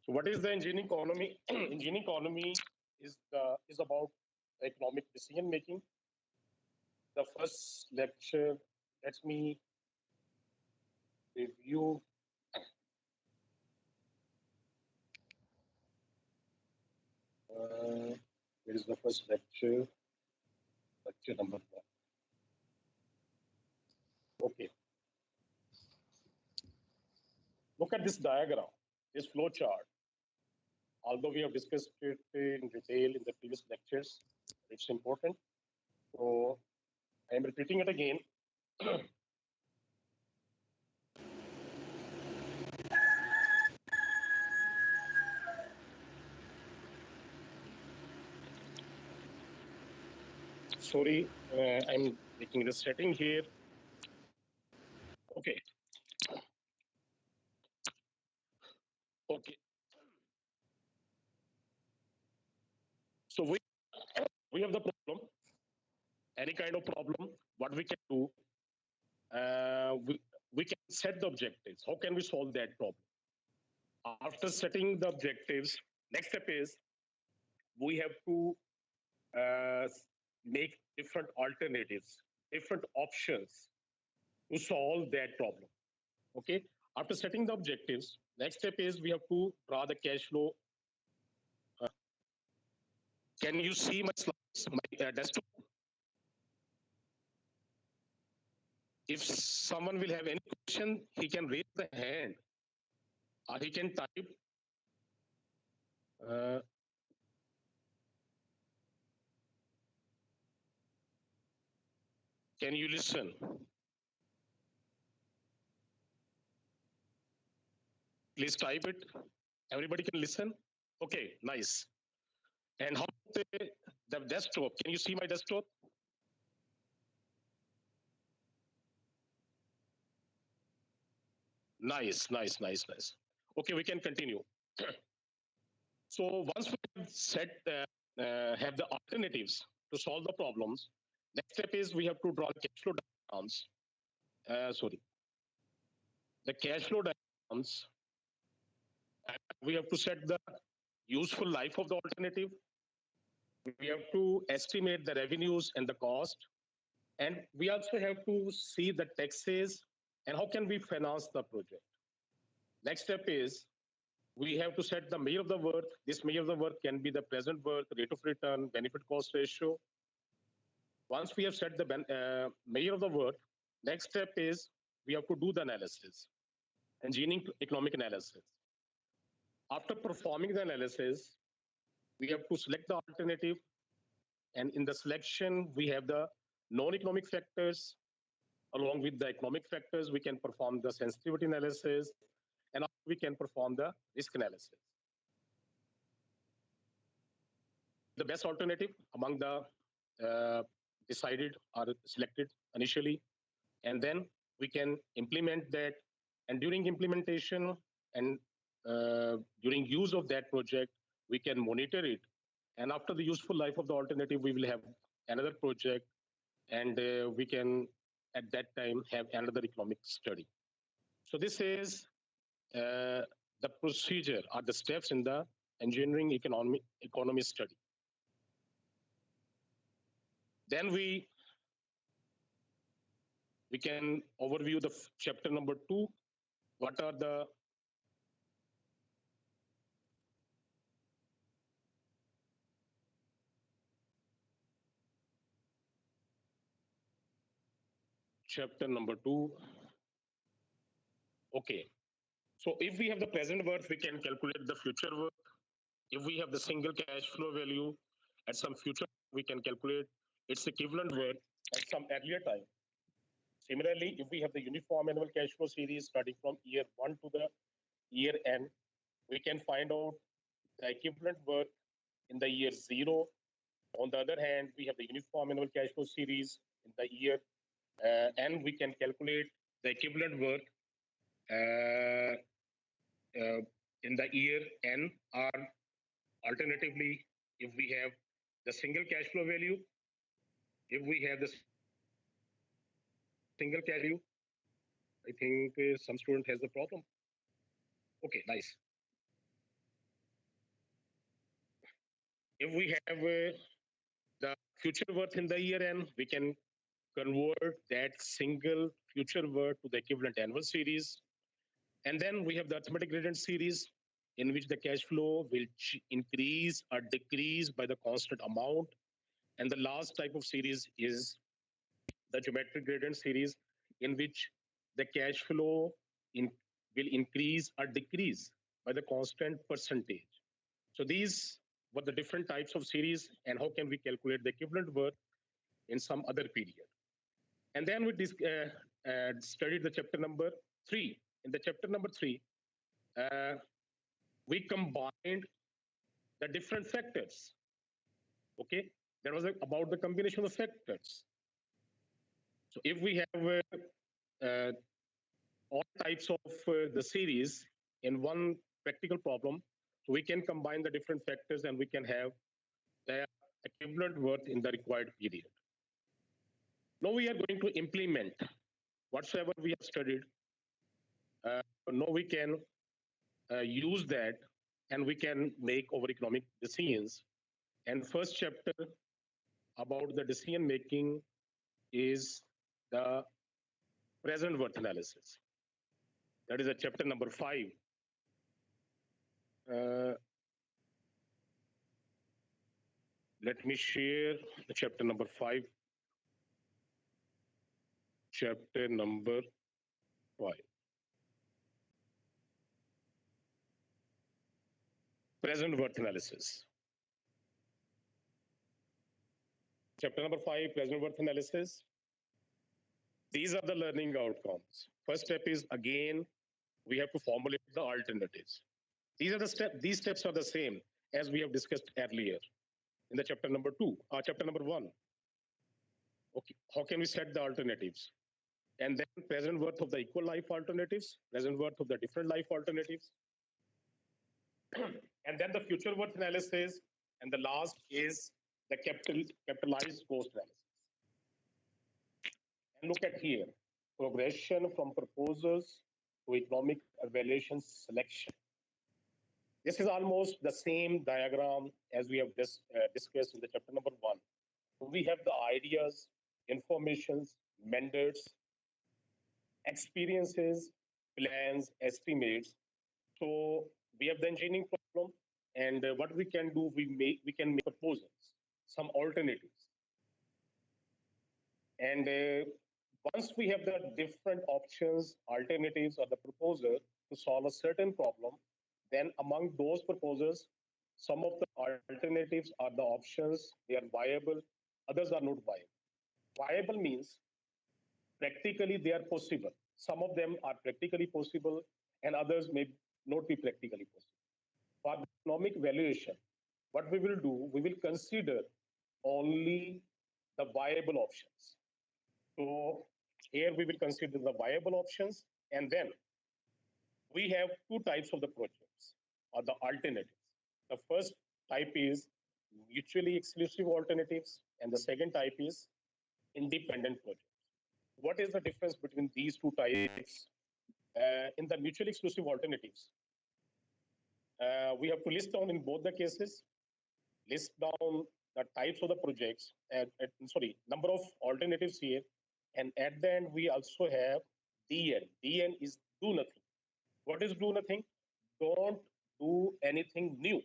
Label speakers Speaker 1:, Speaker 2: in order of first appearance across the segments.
Speaker 1: So what is the engineering economy? Engineering economy is about economic decision making. The first lecture, let me review. Uh, Where is the first lecture? Lecture number one. Okay. Look at this diagram, this flow chart. Although we have discussed it in detail in the previous lectures, it's important. So I am repeating it again. Sorry, I'm making the setting here. Okay. Okay. So we have the problem. Any kind of problem, what we can do, we can set the objectives. How can we solve that problem? After setting the objectives, next step is we have to uh, make different alternatives, different options to solve that problem. Okay. After setting the objectives, next step is we have to draw the cash flow. Can you see my slides, my desktop? If someone will have any question, he can raise the hand or he can type. Uh, can you listen? Please type it. Everybody can listen. Okay, nice. And how about the desktop? Can you see my desktop? Nice, nice, nice, nice. Okay, we can continue. So once we have set, have the alternatives to solve the problems, next step is we have to draw the cash flow diagrams. Sorry, the cash flow diagrams. And we have to set the useful life of the alternative. We have to estimate the revenues and the cost. And we also have to see the taxes and how can we finance the project. Next step is we have to set the measure of the worth. This measure of the worth can be the present worth, rate of return, benefit cost ratio. Once we have set the measure of the worth, next step is we have to do the analysis, engineering economic analysis. After performing the analysis, we have to select the alternative. And in the selection, we have the non-economic factors. Along with the economic factors, we can perform the sensitivity analysis and we can perform the risk analysis. The best alternative among the decided or selected initially, and then we can implement that. And during implementation and during use of that project, we can monitor it. And after the useful life of the alternative, we will have another project, and we can at that time have another economic study. So this is the procedure or the steps in the engineering economy study. Then we can overview the chapter number 2. What are the chapter number 2? Okay. So if we have the present worth, we can calculate the future worth. If we have the single cash flow value at some future, we can calculate its equivalent worth at some earlier time. Similarly, if we have the uniform annual cash flow series starting from year 1 to the year end, we can find out the equivalent worth in the year 0. On the other hand, we have the uniform annual cash flow series in the year and we can calculate the equivalent worth in the year n, or alternatively, if we have the single cash flow value, if we have the single cash value, I think some student has the problem. Okay, nice. if we have the future worth in the year end, we can convert that single future worth to the equivalent annual series. And then we have the arithmetic gradient series, in which the cash flow will increase or decrease by the constant amount. And the last type of series is the geometric gradient series, in which the cash flow will increase or decrease by the constant percentage. So these were the different types of series, and how can we calculate the equivalent worth in some other period. And then we studied the chapter number 3. In the chapter number 3, we combined the different factors. Okay, that was about the combination of factors. So if we have all types of the series in one practical problem, so we can combine the different factors and we can have the equivalent worth in the required period. Now we are going to implement whatsoever we have studied. Now we can use that and we can make our economic decisions. And first chapter about the decision making is the present worth analysis. That is a chapter number 5. Let me share the chapter number 5. Chapter number 5. Present worth analysis. Chapter number 5, present worth analysis. These are the learning outcomes. First step is, again, we have to formulate the alternatives. These steps are the same as we have discussed earlier in the chapter number 2, chapter number 1. Okay, how can we set the alternatives? And then present worth of the equal life alternatives, present worth of the different life alternatives, and then the future worth analysis, and the last is the capitalized cost analysis. And look at here, progression from proposals to economic evaluation selection. This is almost the same diagram as we have discussed in the chapter number 1. We have the ideas, informations, mandates, experiences, plans, estimates. So we have the engineering problem, and what we can do, we can make proposals, some alternatives. And once we have the different options, alternatives, or the proposer to solve a certain problem, then among those proposals, some of the alternatives are the options, they are viable, others are not viable. Viable means practically they are possible. Some of them are practically possible and others may not be practically possible. For the economic valuation, what we will do, we will consider only the viable options. So here we will consider the viable options, and then we have two types of the projects or the alternatives. The first type is mutually exclusive alternatives, and the second type is independent projects. What is the difference between these two types? In the mutually exclusive alternatives, we have to list down in both the cases, list down the types of the projects, and number of alternatives here. And at the end, we also have DN. DN is do nothing. What is do nothing? Don't do anything new.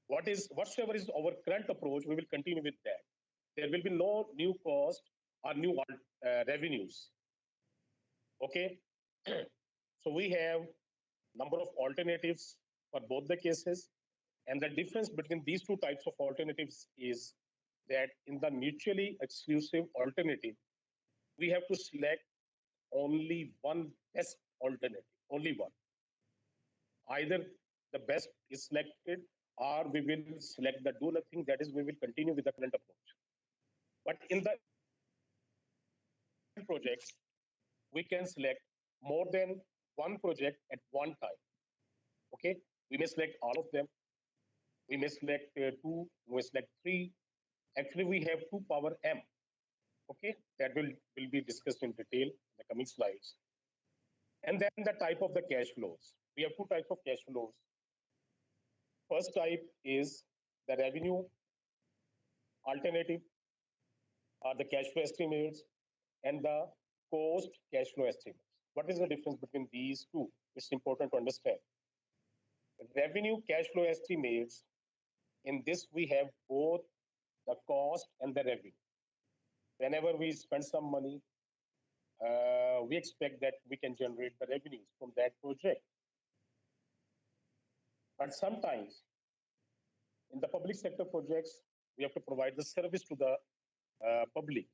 Speaker 1: Whatsoever is our current approach, we will continue with that. There will be no new cost or new revenues. Okay. So we have number of alternatives for both the cases. And the difference between these two types of alternatives is that in the mutually exclusive alternative, we have to select only one best alternative, only one. Either the best is selected or we will select the do nothing, that is, we will continue with the current approach. But in the projects, we can select more than one project at one time. Okay, we may select all of them. We may select 2, we may select 3. Actually, we have 2 power m. Okay, that will be discussed in detail in the coming slides. And then the type of the cash flows. We have 2 types of cash flows. First type is the revenue alternative are the cash flow estimates and the cost cash flow estimates. What is the difference between these two? It's important to understand. Revenue cash flow estimates, in this we have both the cost and the revenue. Whenever we spend some money, we expect that we can generate the revenues from that project. But sometimes in the public sector projects, we have to provide the service to the public.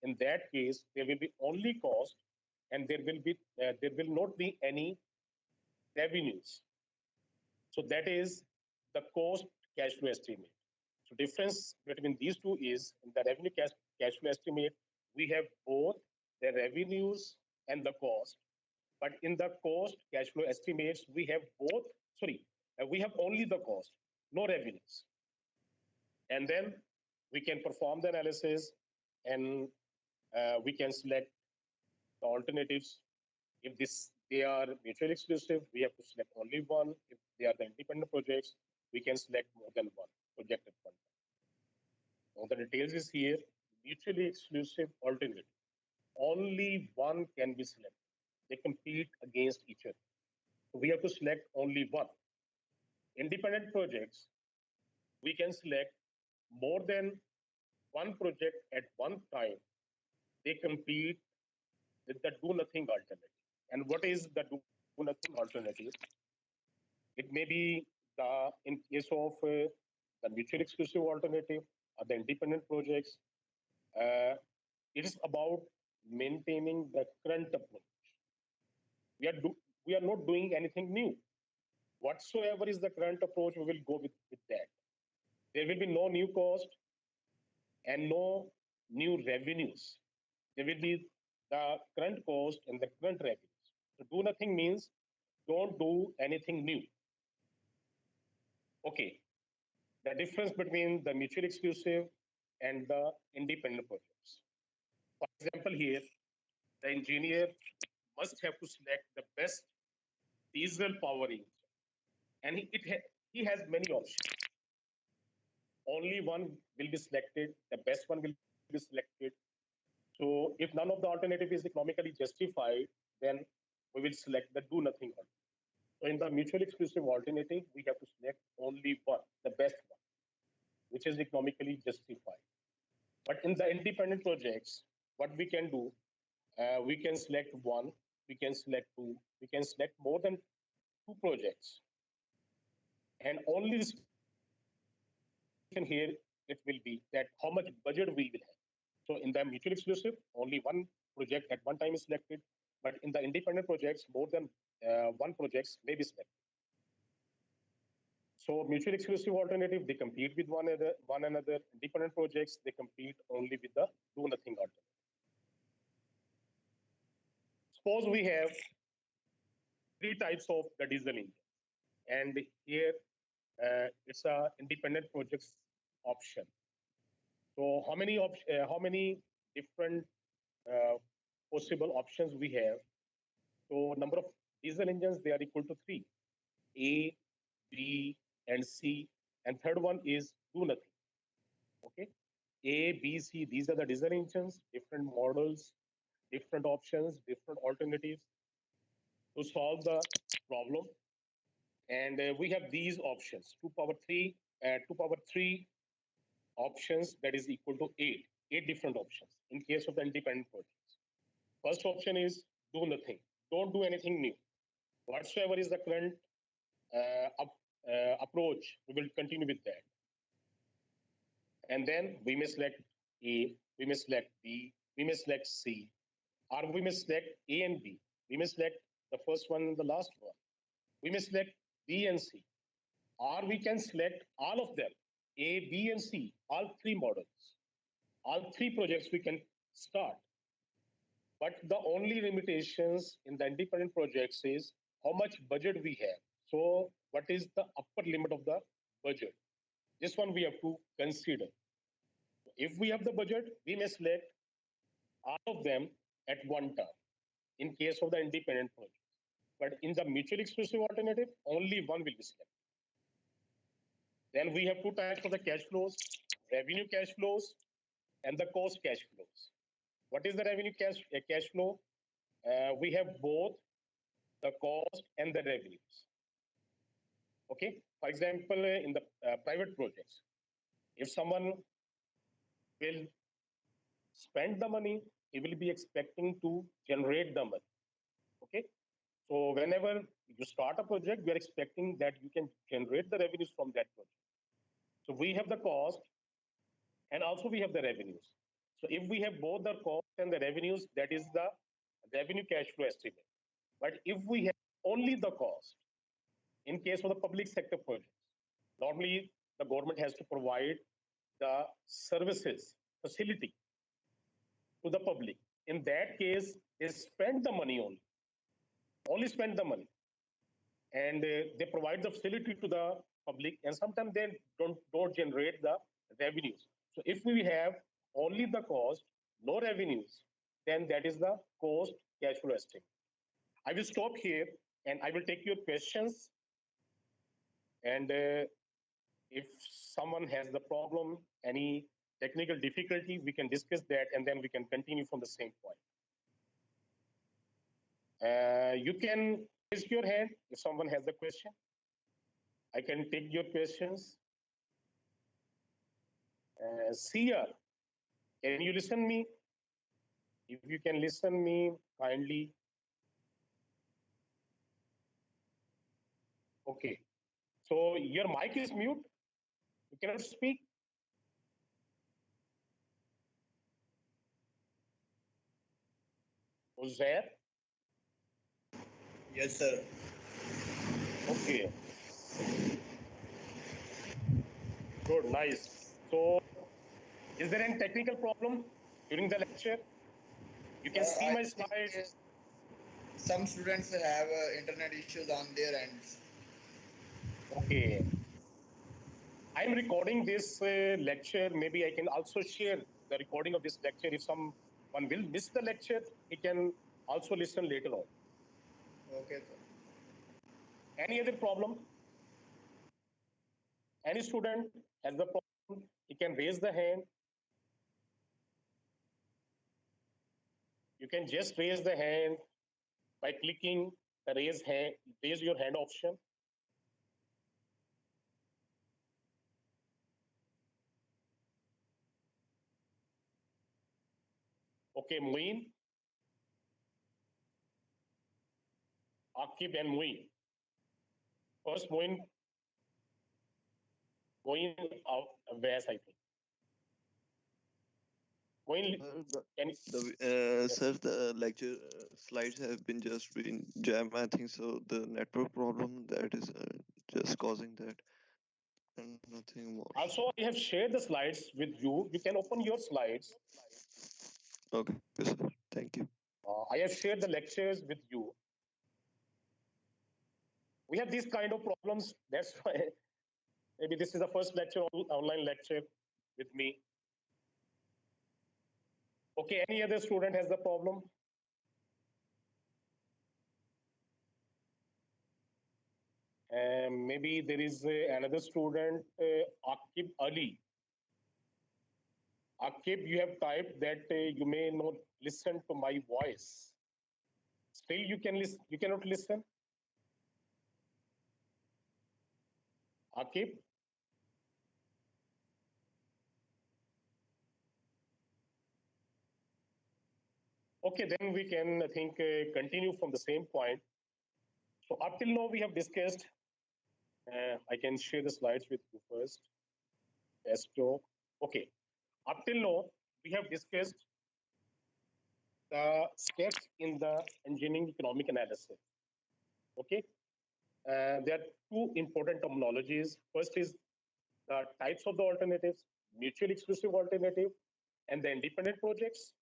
Speaker 1: In that case, there will be only cost, and there will not be any revenues. So that is the cost cash flow estimate. So difference between these two is in the revenue cash flow estimate, we have both the revenues and the cost. But in the cost cash flow estimates, we have we have only the cost, no revenues. And then we can perform the analysis, and we can select the alternatives. If they are mutually exclusive, we have to select only one. If they are the independent projects, we can select more than one project at one time. Now the details is here. Mutually exclusive alternative. Only one can be selected. They compete against each other. So we have to select only one. Independent projects, we can select more than one project at one time. They compete with the do nothing alternative. And what is the do nothing alternative? It may be in case of the mutually exclusive alternative or the independent projects, it is about maintaining the current approach. We are not doing anything new. Whatsoever is the current approach, we will go with that. There will be no new cost and no new revenues. There will be the current cost and the current revenues. So do nothing means don't do anything new. Okay. The difference between the mutually exclusive and the independent projects. For example, here, the engineer must have to select the best diesel power engine. And he has many options. Only one will be selected, the best one will be selected. So if none of the alternative is economically justified, then we will select the do nothing one. So in the mutually exclusive alternative, we have to select only one, the best one, which is economically justified. But in the independent projects, what we can do, we can select one, we can select two, we can select more than two projects. And only this here, it will be that how much budget we will have. So in the mutually exclusive, only one project at one time is selected. But in the independent projects, more than one projects may be selected. So mutually exclusive alternative, they compete with one another. Independent projects, they compete only with the do nothing alternative. Suppose we have three types of the diesel engine, and here it's a independent projects option. So how many different possible options we have? So number of diesel engines, they are equal to three: A, B, and C. And third one is do nothing. Okay, A, B, C. These are the diesel engines, different models, different options, different alternatives to solve the problem. And we have these options: 2 power 3 options, that is equal to 8 different options in case of the independent projects. First option is do nothing, don't do anything new. Whatsoever is the current approach, we will continue with that. And then we may select A, we may select B, we may select C, or we may select A and B. We may select the first one and the last one. We may select B and C, or we can select all of them, A, B, and C, all three models, all three projects we can start. But the only limitations in the independent projects is how much budget we have. So what is the upper limit of the budget? This one we have to consider. If we have the budget, we may select all of them at one time in case of the independent projects. But in the mutually exclusive alternative, only one will be selected. Then we have two types of the cash flows: revenue cash flows and the cost cash flows. What is the revenue cash flow? We have both the cost and the revenues. Okay. For example, in the private projects, if someone will spend the money, he will be expecting to generate the money. Okay. So whenever you start a project, we are expecting that you can generate the revenues from that project. So we have the cost and also we have the revenues. So if we have both the cost and the revenues, that is the revenue cash flow estimate. But if we have only the cost, in case of the public sector projects, normally the government has to provide the services, facility to the public. In that case, they spend the money only spend the money, and they provide the facility to the public, and sometimes they don't generate the revenues. So if we have only the cost, no revenues, then that is the cost cash flow estimate. I will stop here and I will take your questions. And if someone has the problem, any technical difficulty, we can discuss that and then we can continue from the same point. You can raise your hand if someone has a question. I can take your questions. Sia, can you listen me? If you can listen me kindly. Okay. So your mic is mute. You cannot speak. Uzair?
Speaker 2: Yes, sir.
Speaker 1: Okay. Good, nice. So is there any technical problem during the lecture? You can see
Speaker 2: I
Speaker 1: my
Speaker 2: think
Speaker 1: slides.
Speaker 2: some students have internet issues on their ends.
Speaker 1: Okay. I'm recording this lecture. Maybe I can also share the recording of this lecture. If someone will miss the lecture, he can also listen later on.
Speaker 2: Okay, sir.
Speaker 1: Any other problem? Any student has the problem, he can raise the hand. You can just raise the hand by clicking the raise your hand option. Okay, Muin, Akib and Muin. First, Muin going out west, I think. Muin, can yes.
Speaker 3: Sir, the lecture slides have been just been jam. I think so. The network problem that is just causing that, and nothing more.
Speaker 1: Also, I have shared the slides with you. You can open your slides.
Speaker 3: Okay, sir. Thank you.
Speaker 1: I have shared the lectures with you. We have these kind of problems. That's why maybe this is the first lecture, online lecture with me. Okay, any other student has the problem? Maybe there is another student, Akib Ali. Akib, you have typed that you may not listen to my voice. Still, you can listen. You cannot listen. Akib. Okay, then we can, I think, continue from the same point. So up till now, we have discussed. I can share the slides with you first. Desktop. Okay. Up till now, we have discussed the steps in the engineering economic analysis. Okay. There are two important terminologies. First is the types of the alternatives, mutually exclusive alternative, and the independent projects.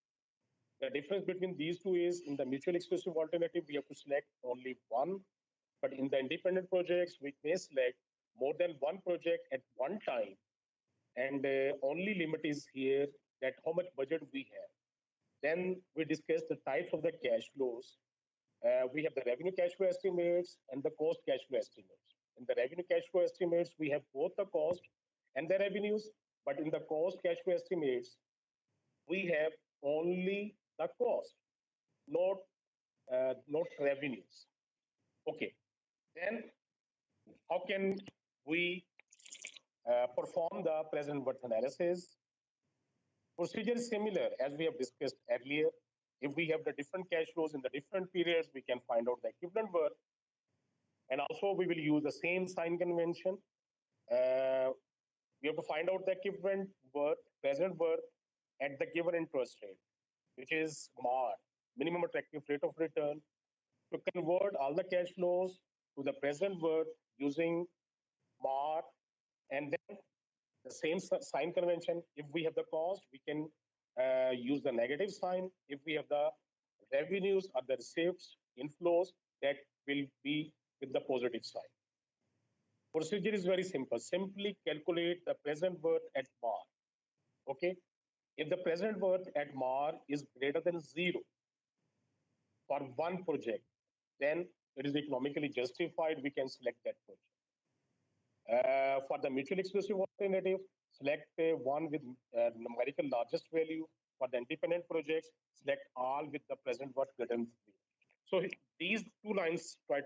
Speaker 1: The difference between these two is in the mutually exclusive alternative, we have to select only one, but in the independent projects, we may select more than one project at one time. And only limit is here that how much budget we have. Then we discuss the types of the cash flows. We have the revenue cash flow estimates and the cost cash flow estimates. In the revenue cash flow flow estimates, we have both the cost and the revenues. But in the cost cash flow estimates, we have only the cost, not revenues. Okay. Then how can we perform the present worth analysis? Procedure is similar as we have discussed earlier. If we have the different cash flows in the different periods, we can find out the equivalent worth. And also we will use the same sign convention. We have to find out the equivalent worth, present worth at the given interest rate, which is MAR, minimum attractive rate of return, to convert all the cash flows to the present worth using MAR, and then the same sign convention. If we have the cost, we can use the negative sign. If we have the revenues or the receipts, inflows, that will be with the positive sign. Procedure is very simple. Simply calculate the present worth at MAR. Okay. If the present worth at MAR is greater than 0 for one project, then it is economically justified. We can select that project. For the mutually exclusive alternative, select one with numerical largest value. For the independent projects, select all with the present worth greater than 0. So these two lines try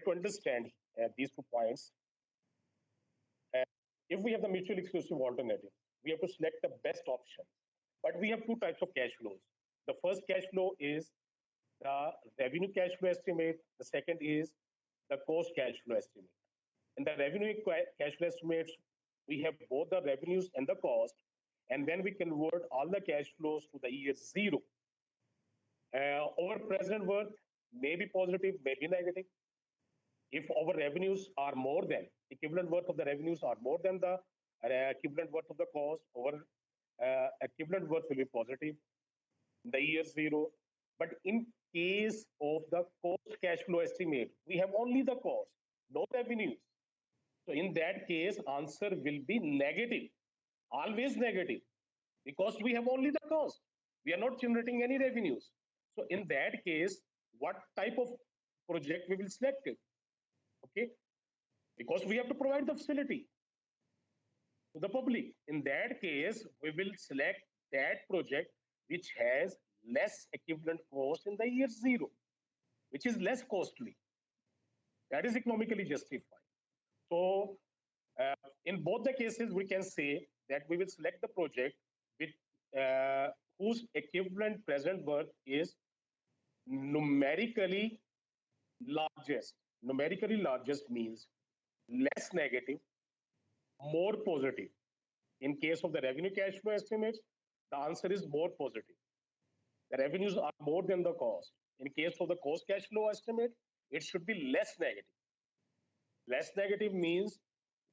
Speaker 1: to understand these 2 points. If we have the mutually exclusive alternative, we have to select the best option. But we have 2 types of cash flows. The first cash flow is the revenue cash flow estimate. The second is the cost cash flow estimate. In the revenue cash flow estimates, we have both the revenues and the cost, and then we convert all the cash flows to the year 0. Our present worth may be positive, may be negative. If our revenues are more than, equivalent worth of the revenues are more than the equivalent worth of the cost, our equivalent worth will be positive in the year 0. But in case of the cost cash flow estimate, we have only the cost, no revenues. So in that case, answer will be negative, always negative, because we have only the cost. We are not generating any revenues. So in that case, what type of project we will select it? Okay, because we have to provide the facility to the public. In that case, we will select that project which has less equivalent cost in the year 0, which is less costly. That is economically justified. So in both the cases, we can say that we will select the project with whose equivalent present worth is numerically largest. Numerically largest means less negative, more positive. In case of the revenue cash flow estimates, the answer is more positive. The revenues are more than the cost. In case of the cost cash flow estimate, it should be less negative. Less negative means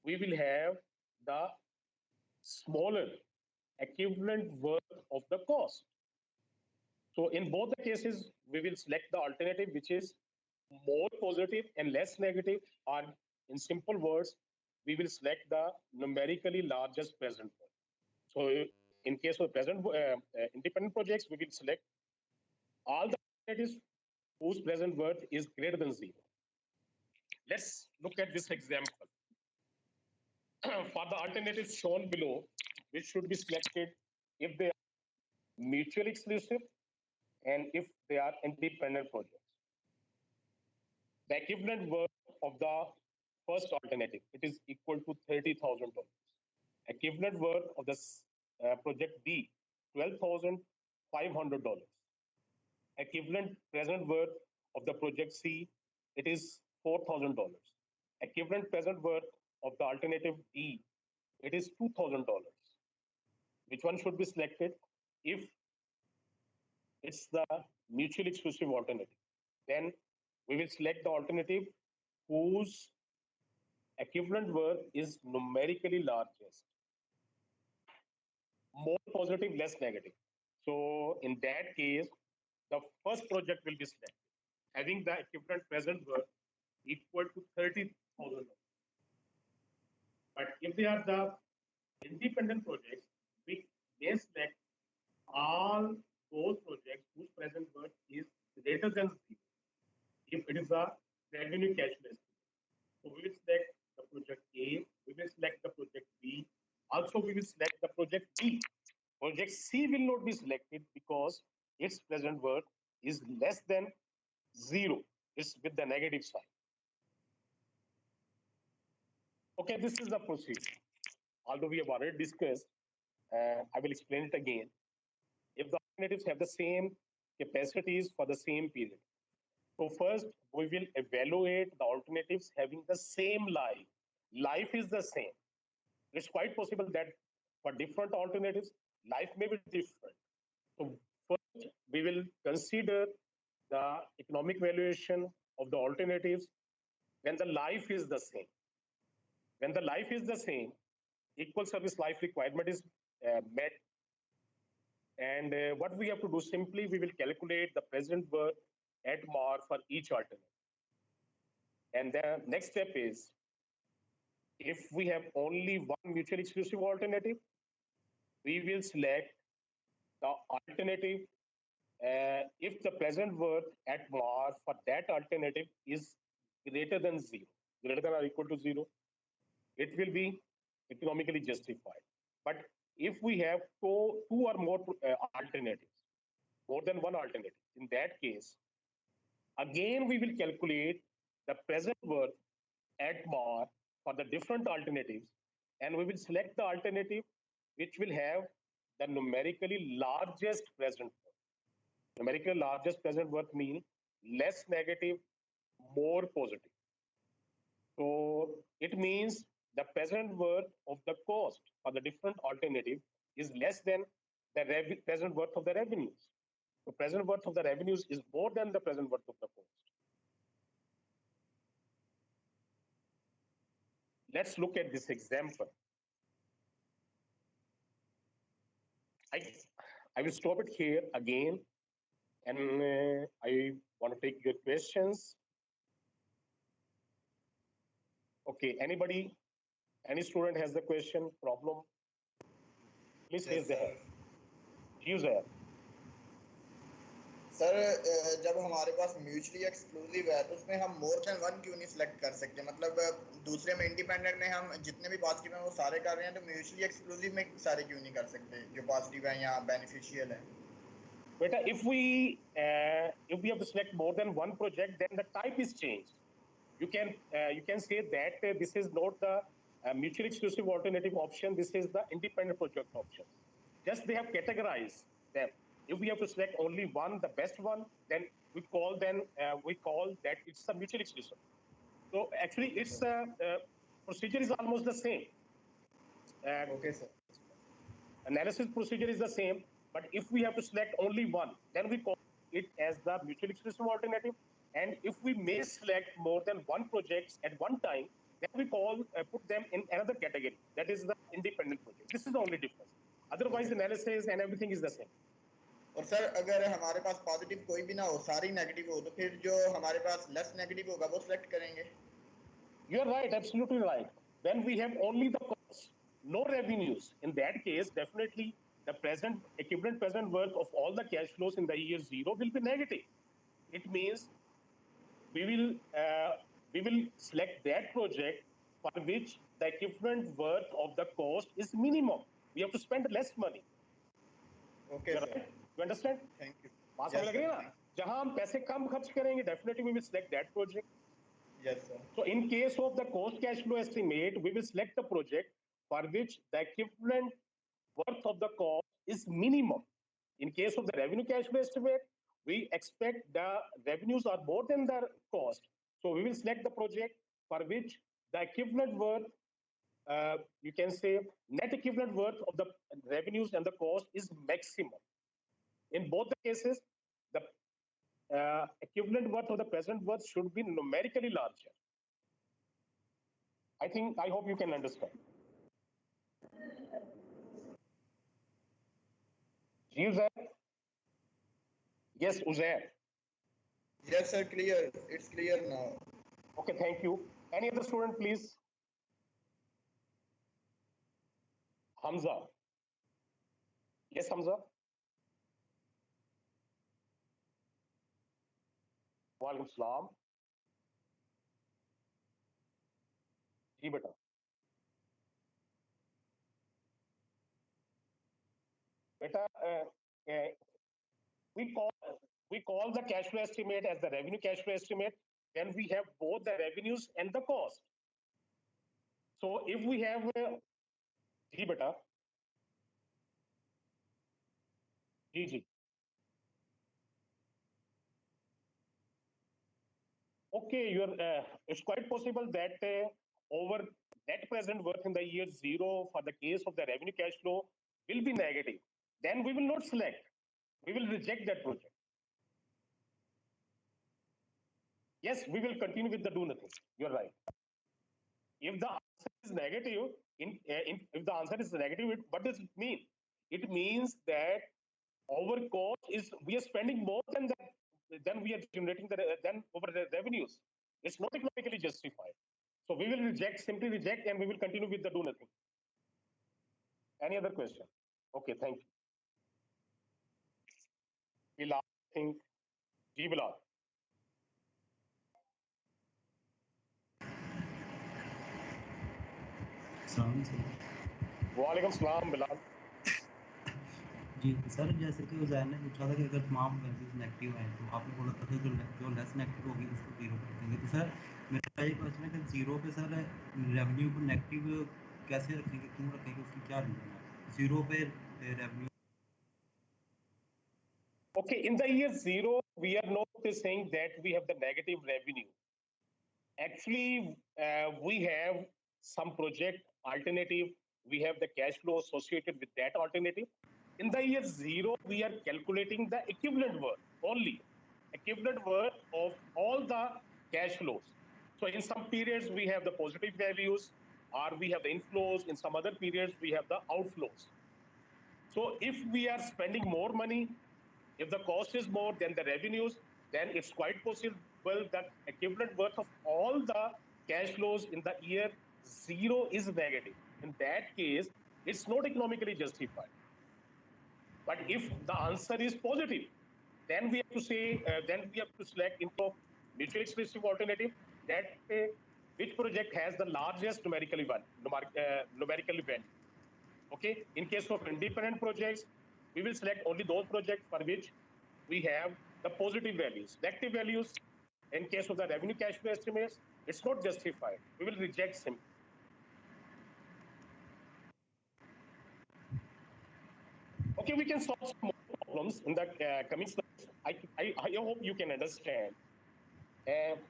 Speaker 1: we will have the smaller equivalent worth of the cost. So in both the cases, we will select the alternative which is more positive and less negative, or in simple words, we will select the numerically largest present worth. So in case of present independent projects, we will select all the alternatives whose present worth is greater than 0. Let's look at this example. For the alternatives shown below, which should be selected if they are mutually exclusive and if they are independent projects. The equivalent worth of the first alternative, it is equal to $30,000. Equivalent worth of this project B, $12,500. Equivalent present worth of the project C, it is $4,000. Equivalent present worth of the alternative D, it is $2,000. Which one should be selected? If it's the mutually exclusive alternative, then we will select the alternative whose equivalent worth is numerically largest. More positive, less negative. So in that case, the first project will be selected, having the equivalent present worth equal to $30,000. But if they are the independent projects, we may select all those projects whose present worth is greater than 0. If it is a revenue cash flow estimate, so we will select the project A Also, we will select the project B. Project C will not be selected because its present worth is less than 0. It's with the negative sign. Okay, this is the procedure. Although we have already discussed, I will explain it again. If the alternatives have the same capacities for the same period. So first, we will evaluate the alternatives having the same life. Life is the same. It's quite possible that for different alternatives, life may be different. So first, we will consider the economic valuation of the alternatives when the life is the same. When the life is the same, equal service life requirement is met. And what we have to do simply, we will calculate the present worth at MAR for each alternative. And the next step is, if we have only one mutually exclusive alternative, we will select the alternative if the present worth at MAR for that alternative is greater than 0, greater than or equal to 0, it will be economically justified. But if we have two or more alternatives, more than one alternative, in that case, again we will calculate the present worth at MAR for the different alternatives, and we will select the alternative which will have the numerically largest present worth. Numerically largest present worth means less negative, more positive. So it means the present worth of the cost for the different alternative is less than the present worth of the revenues. The present worth of the revenues is more than the present worth of the cost. Let's look at this example. I will stop it here again, and I want to take your questions. Okay, anybody, any student has the question, problem? Please raise the hand. Use it.
Speaker 2: Sir जब हमारे पास mutually exclusive है तो उसमें हम more than one क्यों नहीं select कर सकते? मतलब दूसरे में इंडिपेंडेंट में हम जितने भी पॉजिटिव हैं वो सारे कर रहे हैं, तो म्यूचुअली एक्सक्लूसिव में सारे क्यों नहीं कर सकते जो पॉजिटिव है या बेनिफिशियल है?
Speaker 1: Beta, if we have to select more than one project, then the type is changed. You can say that this is not the mutually exclusive alternative option. This is the independent project option. Just they have categorized them. If we have to select only one, the best one, then we call that it's a mutually exclusive. So actually, its procedure is almost the same.
Speaker 2: Okay, sir.
Speaker 1: Analysis procedure is the same, but if we have to select only one, then we call it as the mutually exclusive alternative. And if we may select more than one project at one time, then we put them in another category. That is the independent project. This is the only difference. Otherwise, analysis and everything is the same.
Speaker 2: और sir अगर हमारे पास positive कोई भी ना हो, सारी negative हो, तो फिर जो हमारे पास लेस नेगेटिव होगा वो सिलेक्ट करेंगे?
Speaker 1: You are right, absolutely right. When we have only the cost, no revenues, in that case, definitely the equivalent present worth of all the cash flows in the year 0 will be negative. It means we will select that project for which the equivalent worth of the cost is minimum. We have to spend less money.
Speaker 2: Okay, sir.
Speaker 1: Right? You understand?
Speaker 2: Thank you.
Speaker 1: बात समझ लग रही है ना? जहां हम पैसे कम खर्च करेंगे, definitely we will select that project.
Speaker 2: Yes, sir.
Speaker 1: So in case of the cost cash flow estimate, we will select the project for which the equivalent worth of the cost is minimum. In case of the revenue cash flow estimate, we expect the revenues are more than the cost. So we will select the project for which the equivalent worth, you can say net equivalent worth of the revenues and the cost is maximum. In both the cases, the equivalent worth of the present worth should be numerically larger. I hope you can understand. Uzair? Yes, Uzair.
Speaker 2: Yes, sir, clear. It's clear now.
Speaker 1: Okay, thank you. Any other student, please? Hamza. Yes, Hamza. Walaikum Salam. जी बेटा beta, we call the cash flow estimate as the revenue cash flow estimate. Then we have both the revenues and the cost. So if we have G beta, GG. Okay, it's quite possible that over net present worth in the year 0 for the case of the revenue cash flow will be negative. Then we will not select. We will reject that project. Yes, we will continue with the do nothing. You're right. If the answer is negative, if the answer is negative, what does it mean? It means that our cost is we are spending more than we are generating than over the revenues. It's not economically justified. So we will simply reject, and we will continue with the do nothing. Any other question? Okay, thank you. Bilal, I think. Ji Bilal. वालेकुम सलाम बिलाल।
Speaker 4: जी sir, जैसे कि उज़ैर ने पूछा था कि अगर तमाम वैल्यूज नेगेटिव हैं तो आपने बोला था कि जो लेस नेगेटिव होगी उसको जीरो कर देंगे। तो सर मेरा ये क्वेश्चन है कि जीरो पे सर रेवेन्यू को नेगेटिव कैसे रखेंगे, क्यों रखेंगे, उसकी क्या रीजन है जीरो पे revenue?
Speaker 1: Okay, in the year 0, we are not saying that we have the negative revenue. Actually, we have some project alternative. We have the cash flow associated with that alternative. In the year 0, we are calculating the equivalent worth only, equivalent worth of all the cash flows. So in some periods, we have the positive values, or we have the inflows. In some other periods, we have the outflows. So if we are spending more money, if the cost is more than the revenues, then it's quite possible that equivalent worth of all the cash flows in the year 0 is negative. In that case, it's not economically justified. But if the answer is positive, then we have to say, then we have to select into mutually exclusive alternative that which project has the largest numerical value. Okay, in case of independent projects, we will select only those projects for which we have the positive values. Negative values, in case of the revenue cash flow estimates, it's not justified. We will reject simply. Okay, we can solve some more problems in the coming slides. I hope you can understand.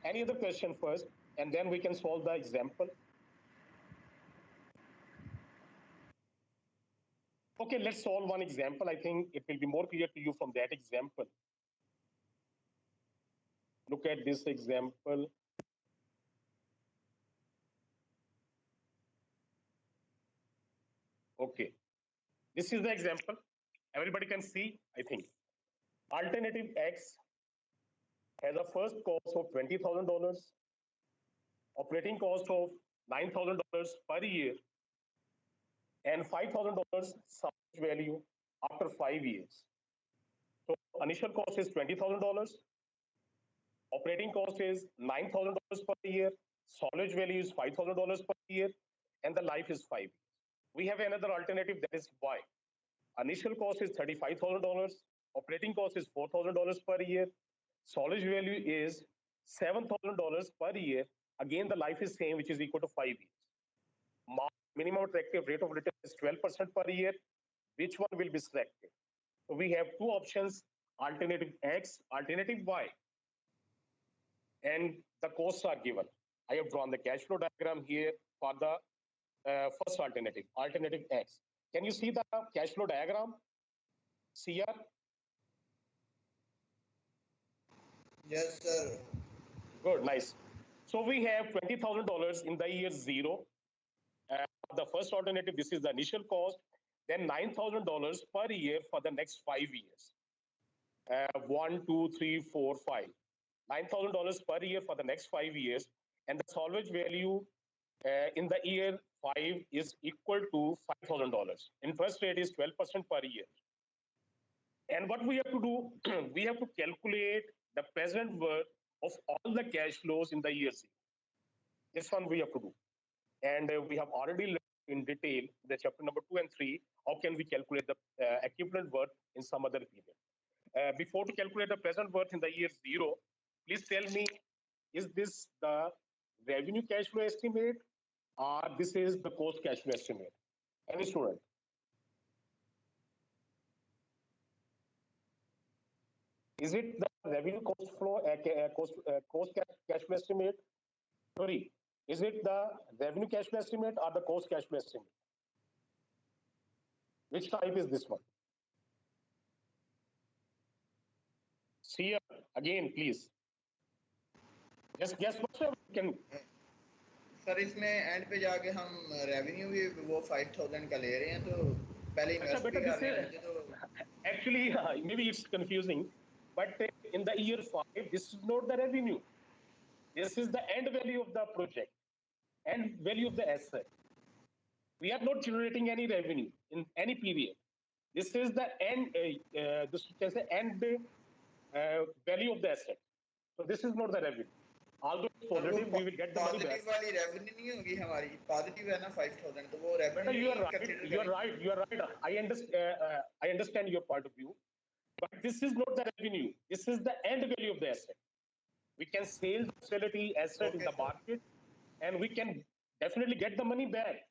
Speaker 1: Any other question first, and then we can solve the example. Okay, let's solve one example. I think it will be more clear to you from that example. Look at this example. Okay, this is the example. Everybody can see, I think. Alternative X has a first cost of $20,000, operating cost of $9,000 per year, and $5,000 salvage value after 5 years. So initial cost is $20,000, operating cost is $9,000 per year, salvage value is $5,000 per year, and the life is 5 years. We have another alternative, that is Y. Initial cost is $35,000, operating cost is $4,000 per year, salvage value is $7,000 per year. Again, the life is same, which is equal to 5 years. Minimum attractive rate of return is 12% per year. Which one will be selected? So we have two options, alternative X, alternative Y. And the costs are given. I have drawn the cash flow diagram here for the first alternative, alternative X. Can you see the cash flow diagram? CR?
Speaker 2: Yes, sir.
Speaker 1: Good, nice. So we have $20,000 in the year 0. The first alternative, this is the initial cost, then $9,000 per year for the next 5 years. 1, 2, 3, 4, 5. $9,000 per year for the next 5 years. And the salvage value in the year 5 is equal to $5,000. Interest rate is 12% per year. And what we have to do, we have to calculate the present worth of all the cash flows in the year 0. This one we have to do. And we have already learned in detail the chapter number 2 and 3, how can we calculate the equivalent worth in some other period. Before to calculate the present worth in the year 0, please tell me, is this the revenue cash flow estimate or this is the cost cash flow estimate? Any student? Is it the revenue cost flow, cost cash flow estimate? Sorry, is it the revenue cash flow estimate or the cost cash flow estimate? Which type is this one? See again, please. Just guess what you can.
Speaker 2: Sir इसमें and पे जाके हम revenue भी वो 5000 का ले रहे हैं तो पहले इन्वेस्ट भी कर रहे हैं तो
Speaker 1: actually maybe it's confusing, but in the year 5 this is not the revenue. This is the end value of the project, end value of the asset. We are not generating any revenue in any period. This is the end this can say end value of the asset. So this is not the revenue. Although it's positive, we will get the money back.
Speaker 2: Positive वाली revenue नहीं होगी हमारी, positive है ना 5000, तो वो revenue
Speaker 1: you are right. I understand your point of view, but this is not the revenue. This is the end value of the asset. We can sell the facility asset in the market and we can definitely get the money back,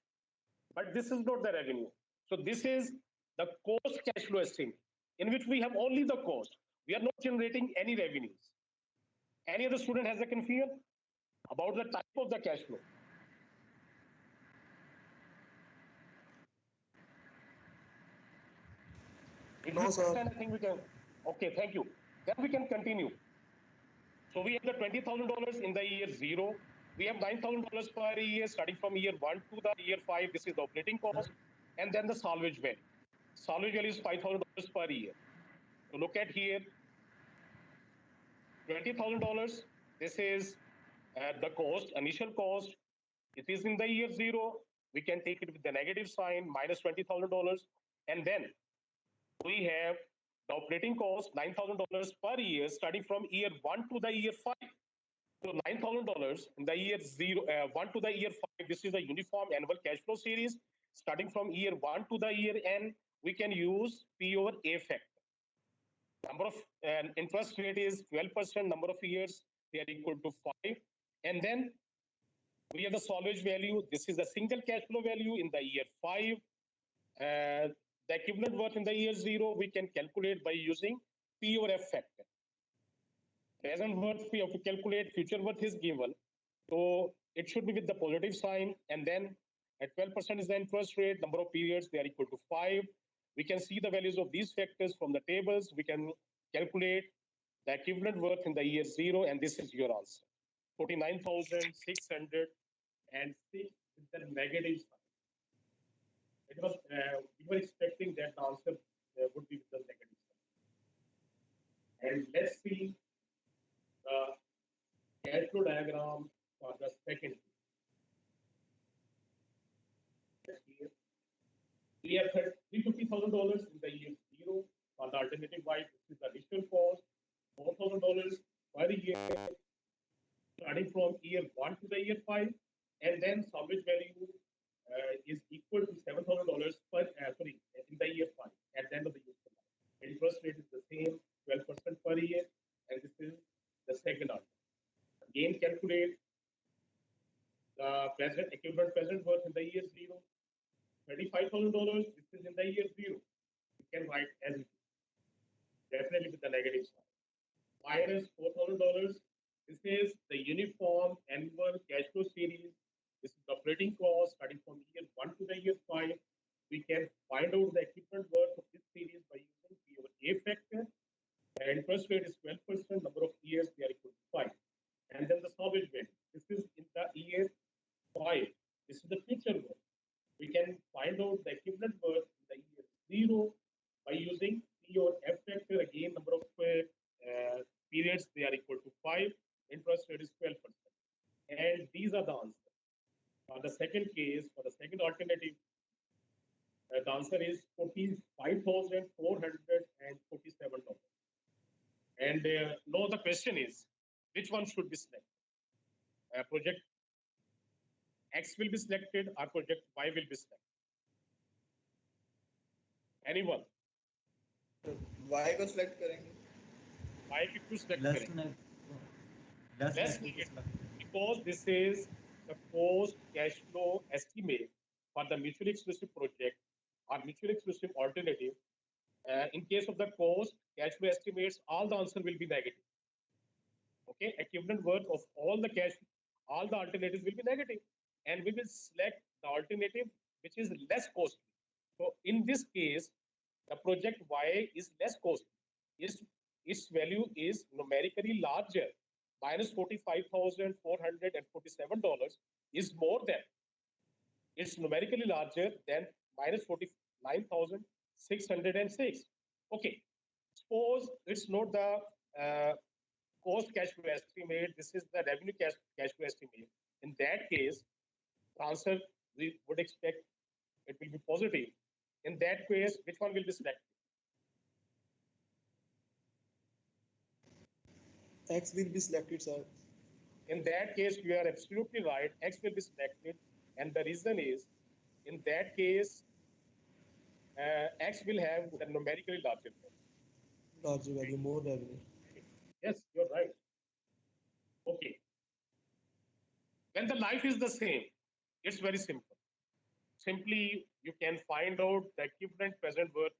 Speaker 1: but this is not the revenue. So this is the cost cash flow estimate, in which we have only the cost. We are not generating any revenues. Any other student has a confusion about the type of the cash flow?
Speaker 2: No, sir.
Speaker 1: I think we can. Okay, thank you. Then we can continue. So we have the $20,000 in the year 0. We have $9,000 per year starting from year 1 to the year 5. This is the operating cost, and then the salvage value. Salvage value is $5,000 per year. So look at here, $20,000. This is the cost, initial cost. It is in the year 0. We can take it with the negative sign, minus $20,000, and then we have the operating cost, $9,000 per year, starting from year 1 to the year 5. So $9,000 in the year 1 to the year 5. This is a uniform annual cash flow series. Starting from year 1 to the year N, we can use P over A factor. Number of interest rate is 12%. Number of years, they are equal to 5. And then we have the salvage value. This is the single cash flow value in the year 5. The equivalent worth in the year 0, we can calculate by using P over F factor. Present worth we have to calculate, future worth is given. So it should be with the positive sign. And then at 12% is the interest rate, number of periods, they are equal to 5. We can see the values of these factors from the tables. We can calculate the equivalent worth in the year 0, and this is your answer. 49,606 with the negative sign. It was, we were expecting that the answer would be with the negative sign. And let's see the cash flow diagram for the second. Here. We have $350,000 in the year 0. For the alternative Y, this is the additional cost, $4,000 per year, starting from year 1 to the year 5, and then salvage value is equal to $7,000 per in the year 5 at the end of the useful life. Interest rate is the same, 12% per year, and this is the second argument. Again, calculate the present equivalent present worth in the year 0. $35,000. This is in the year 0. You can write as it is. Definitely with the negative sign. Minus $4,000. This is the uniform annual cash flow series. This is the operating cost starting from year 1 to the year 5. We can find out the equivalent worth of this series by using P over A factor. The interest rate is 12%. Number of years, they are equal to 5. And then the salvage value. This is in the year 5. This is the future worth. We can find out the equivalent worth in the year 0 by using P or F factor. Again, number of periods, they are equal to 5. Interest rate is 12%. And these are the answers. For the second case, for the second alternative, the answer is $45,447. And now the question is, which one should be selected? Project X will be selected or project Y will be selected? Anyone?
Speaker 2: Y को select करेंगे.
Speaker 1: Y को क्यों select
Speaker 4: less
Speaker 1: करेंगे?
Speaker 4: less
Speaker 1: Less
Speaker 4: negative
Speaker 1: negative. Because this is the cost cash flow estimate for the mutually exclusive project or mutually exclusive alternative. In case of the cost cash flow estimates, all the answer will be negative. Okay, equivalent worth of all the cash, all the alternatives will be negative, and we will select the alternative which is less costly. So in this case, the project Y is less costly. Its value is numerically larger. Minus $45,447 is more than. It's numerically larger than minus 49,606. Okay, suppose it's not the cost cash flow estimate. This is the revenue cash flow estimate. In that case, the answer we would expect it will be positive. In that case, which one will be selected?
Speaker 5: X will be selected, sir.
Speaker 1: In that case, you are absolutely right. X will be selected, and the reason is, in that case, X will have the numerically larger value.
Speaker 5: Larger value, more revenue.
Speaker 1: Yes, you're right. Okay. When the life is the same, it's very simple. Simply, you can find out the equivalent present worth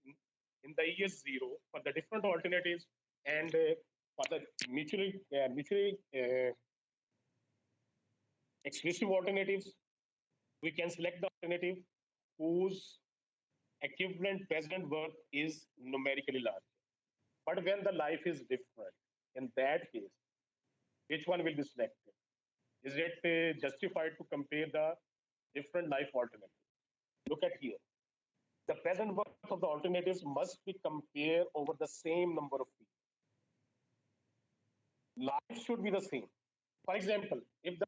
Speaker 1: in the year zero for the different alternatives, and for the mutually exclusive alternatives, we can select the alternative whose equivalent present worth is numerically larger. But when the life is different, in that case, which one will be selected? Is it justified to compare the different life alternatives? Look at here. The present worth of the alternatives must be compared over the same number of people. Life should be the same. For example, if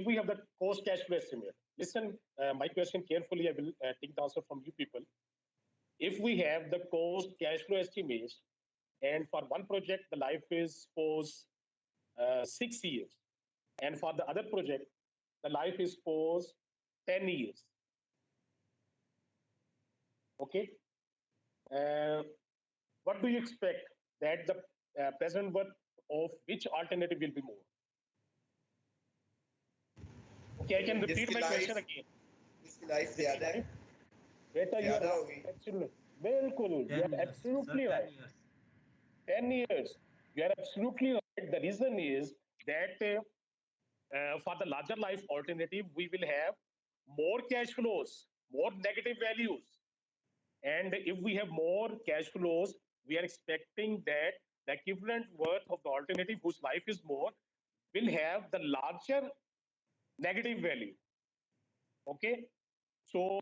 Speaker 1: we have the cost cash flow estimate, listen my question carefully. I will take the answer from you people. If we have the cost cash flow estimates, and for one project the life is suppose 6 years, and for the other project the life is suppose 10 years. Okay, what do you expect that the present worth of which alternative will be more? Okay, I can repeat my question again.
Speaker 2: इसकी life ज्यादा है.
Speaker 1: Beta, you
Speaker 2: ज्यादा
Speaker 1: are
Speaker 2: होगी.
Speaker 1: absolutely, बिल्कुल, you are absolutely right. 10 years. You are absolutely right. The reason is that for the larger life alternative, we will have more cash flows, more negative values. And if we have more cash flows, we are expecting that the equivalent worth of the alternative whose life is more will have the larger negative value. Okay, so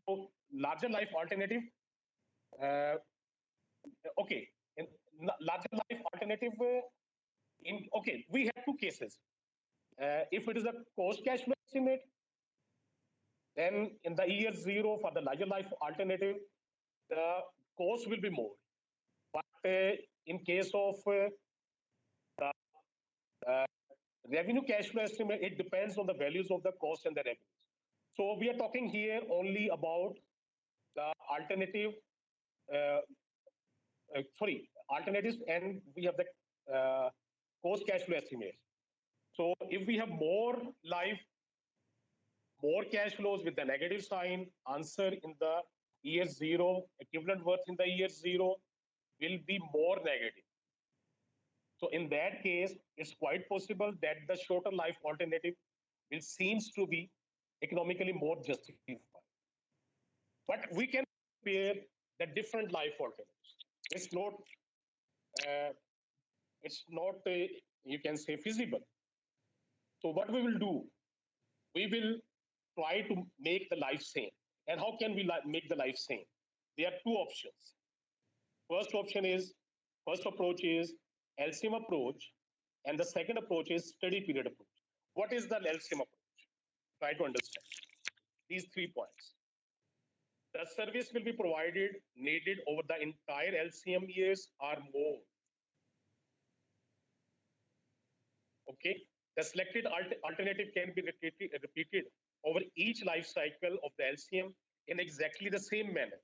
Speaker 1: larger life alternative. Okay, in larger life alternative. Okay, we have two cases. If it is a cost cash flow estimate, then in the year zero for the larger life alternative, the cost will be more. But in case of the revenue cash flow estimate, it depends on the values of the cost and the revenues. So we are talking here only about the alternative, alternatives, and we have the cost cash flow estimates. So if we have more life, more cash flows with the negative sign, answer in the year zero, equivalent worth in the year zero will be more negative. So in that case, it's quite possible that the shorter life alternative will seems to be economically more justified. But we can compare the different life alternatives. It's not you can say feasible. So what we will do, we will try to make the life same. And how can we make the life same? There are two options. First approach is LCM approach, and the second approach is study period approach. What is the LCM approach? Try to understand these 3 points. The service will be provided needed over the entire LCM years or more. Okay, the selected alternative can be repeated over each life cycle of the LCM in exactly the same manner.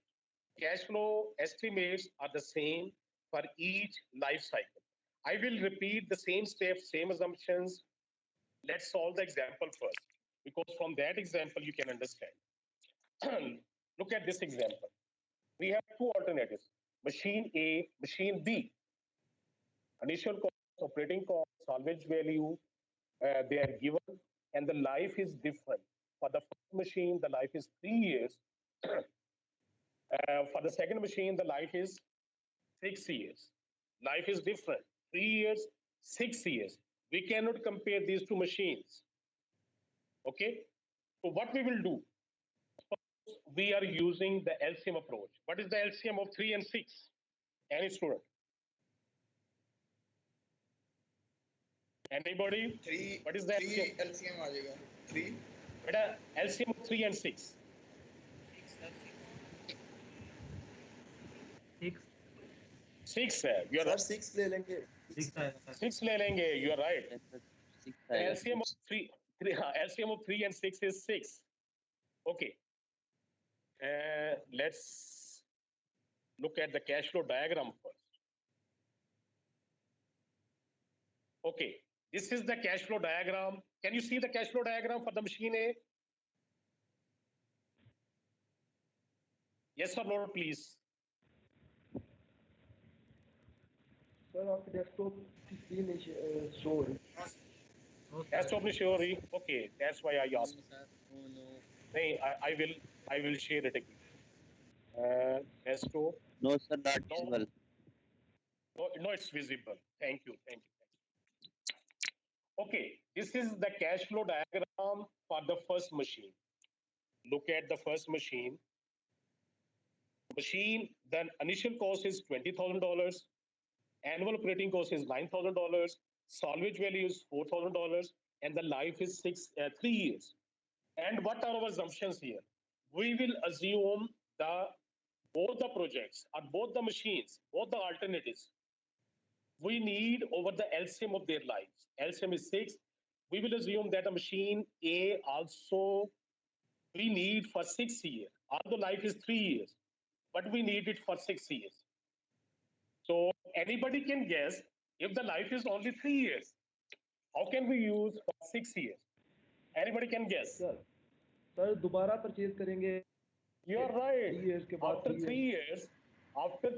Speaker 1: Cash flow estimates are the same for each life cycle. I will repeat the same steps, same assumptions. Let's solve the example first, because from that example you can understand. Look at this example. We have two alternatives, machine A, machine B. Initial cost, operating cost, salvage value, they are given, and the life is different. For the first machine, the life is 3 years. For the second machine, the life is 6 years. Life is different, 3 years, 6 years. We cannot compare these two machines. Okay, so what we will do? We are using the LCM approach. What is the LCM of 3 and 6? Any student? Anybody?
Speaker 2: Three.
Speaker 1: What is the
Speaker 2: three LCM आ जाएगा. 3.
Speaker 1: Beta, LCM of 3 and 6. 6 है. You are
Speaker 5: sir 6 ले लेंगे.
Speaker 1: 6 ले लेंगे. You are right.
Speaker 6: Six
Speaker 1: The
Speaker 6: आएगा,
Speaker 1: LCM of
Speaker 6: six.
Speaker 1: 3, LCM of 3 and 6 is 6. Okay. Let's look at the cash flow diagram first. Okay, this is the cash flow diagram. Can you see the cash flow diagram for the machine A? Yes or no, please?
Speaker 5: Sir आपके desktop screen नहीं show है.
Speaker 1: Desktop नहीं show रही. Okay, that's why I asked.
Speaker 6: No, sir. Oh, no.
Speaker 1: नहीं, I will share it again. Desktop.
Speaker 6: No, sir, not
Speaker 1: No.
Speaker 6: visible.
Speaker 1: No, it's visible. Thank you. Okay, this is the cash flow diagram for the first machine. Look at the first machine. The initial cost is $20,000. Annual operating cost is $9,000. Salvage value is $4,000, and the life is 3 years. And what are our assumptions here? We will assume both the projects or both the machines, both the alternatives, we need over the LCM of their lives. LCM is 6. We will assume that a machine A also we need for 6 years. Although life is 3 years, but we need it for 6 years. So anybody can guess, if the life is only 3 years, how can we use for 6 years? Anybody can guess?
Speaker 5: Sir दोबारा purchase करेंगे.
Speaker 1: You are right.
Speaker 5: 3 years के बाद.
Speaker 1: After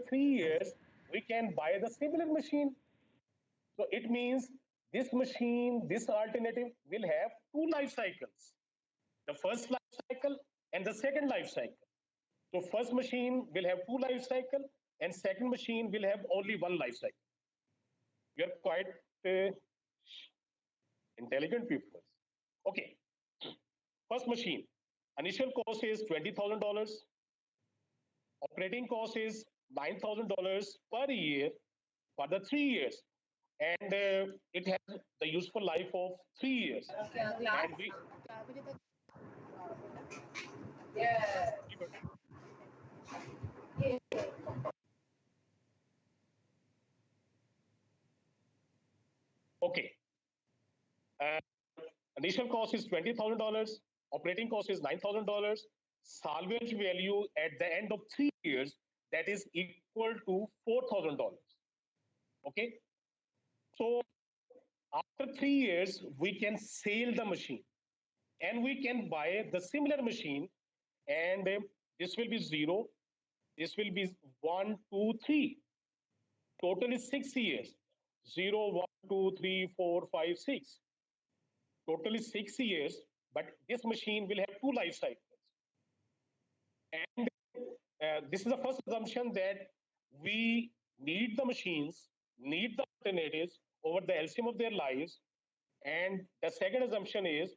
Speaker 1: 3 years, we can buy the similar machine. So it means this machine, this alternative will have 2 life cycles. The first life cycle and the second life cycle. So first machine will have 2 life cycle and second machine will have only 1 life cycle. You're quite intelligent people. Okay. First machine, initial cost is $20,000. Operating cost is $9,000 per year for the 3 years. And it has the useful life of 3 years. And we, okay. Initial cost is $20,000. Operating cost is $9,000. Salvage value at the end of 3 years, that is equal to $4,000. Okay. So after 3 years, we can sell the machine and we can buy the similar machine, and this will be 0. This will be 1, 2, 3. Total is 6 years. 0, 1, 2, 3, 4, 5, 6. Total is 6 years, but this machine will have 2 life cycles. And this is the first assumption, that we need the machines, need the alternatives over the LCM of their lives. And the second assumption is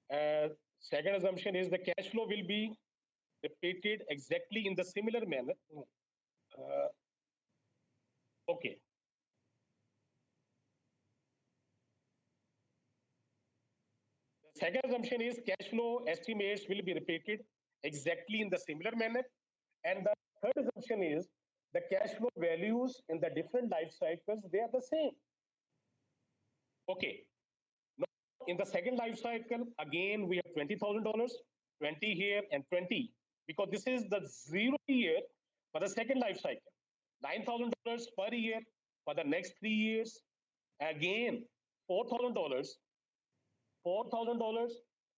Speaker 1: the cash flow will be repeated exactly in the similar manner. Okay. The second assumption is cash flow estimates will be repeated exactly in the similar manner. And the third assumption is the cash flow values in the different life cycles, they are the same. Okay. Now in the second life cycle, again, we have $20,000, 20 here and 20, because this is the 0 year for the second life cycle. $9,000 per year for the next 3 years. Again, $4,000. $4,000.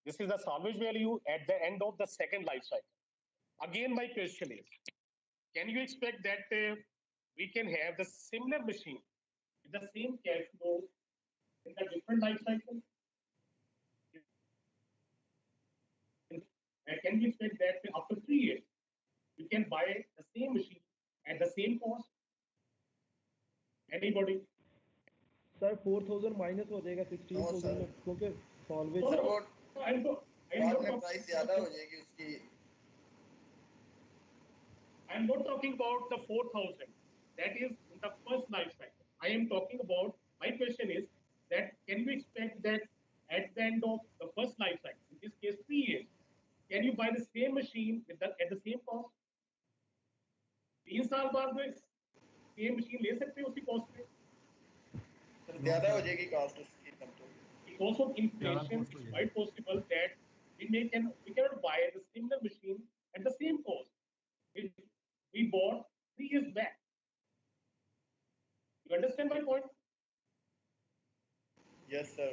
Speaker 1: This is the salvage value at the end of the second life cycle. Again, my question is, can you expect that we can have the similar machine with the same cash flow in the different life cycle? Can we expect that after 3 years, we can buy the same machine at the same cost? Anybody?
Speaker 5: Sir 4000 minus हो जाएगा 16000 में क्योंकि salvage
Speaker 2: sir वो
Speaker 1: I'm not,
Speaker 2: बाद में price ज्यादा हो जाएगी उसकी
Speaker 1: I'm not talking about the 4,000. That is in the first life cycle. I am talking about, my question is that can you expect that at the end of the first life cycle, in this case 3 years, can you buy the same machine with the, at the same cost? 3 साल बाद में same machine ले सकते हो उसी cost पे?
Speaker 2: ज्यादा हो जाएगी कॉस्ट उसकी तब तो
Speaker 1: Because of inflation, it's quite possible that we cannot buy the similar machine at the same cost. We bought 3 years back. You understand my point?
Speaker 2: Yes sir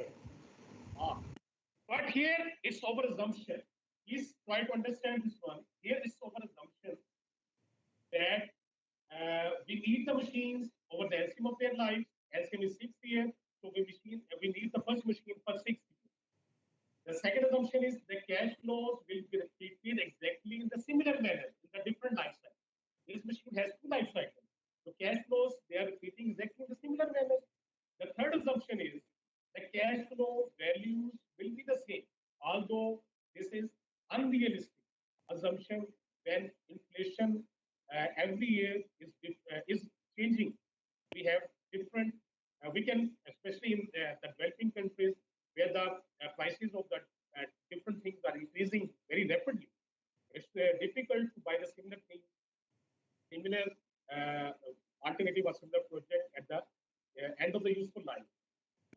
Speaker 1: But here it's our assumption. Please try to understand this one. Here it's our assumption that we need the machines over the LCM of their lives. LCM is 6 years, so we need the first machine for 6 years. The second assumption is the cash flows will be repeated exactly in the similar manner in the different life cycles. This machine has 2 life cycles. So cash flows, they are repeating exactly in the similar manner. The third assumption is the cash flow values will be the same, although this is unrealistic assumption when inflation every year is changing. We have different, we can, especially in the developing countries where the prices of the different things are increasing very rapidly. It's difficult to buy the similar thing, similar alternative or similar project at the end of the useful life.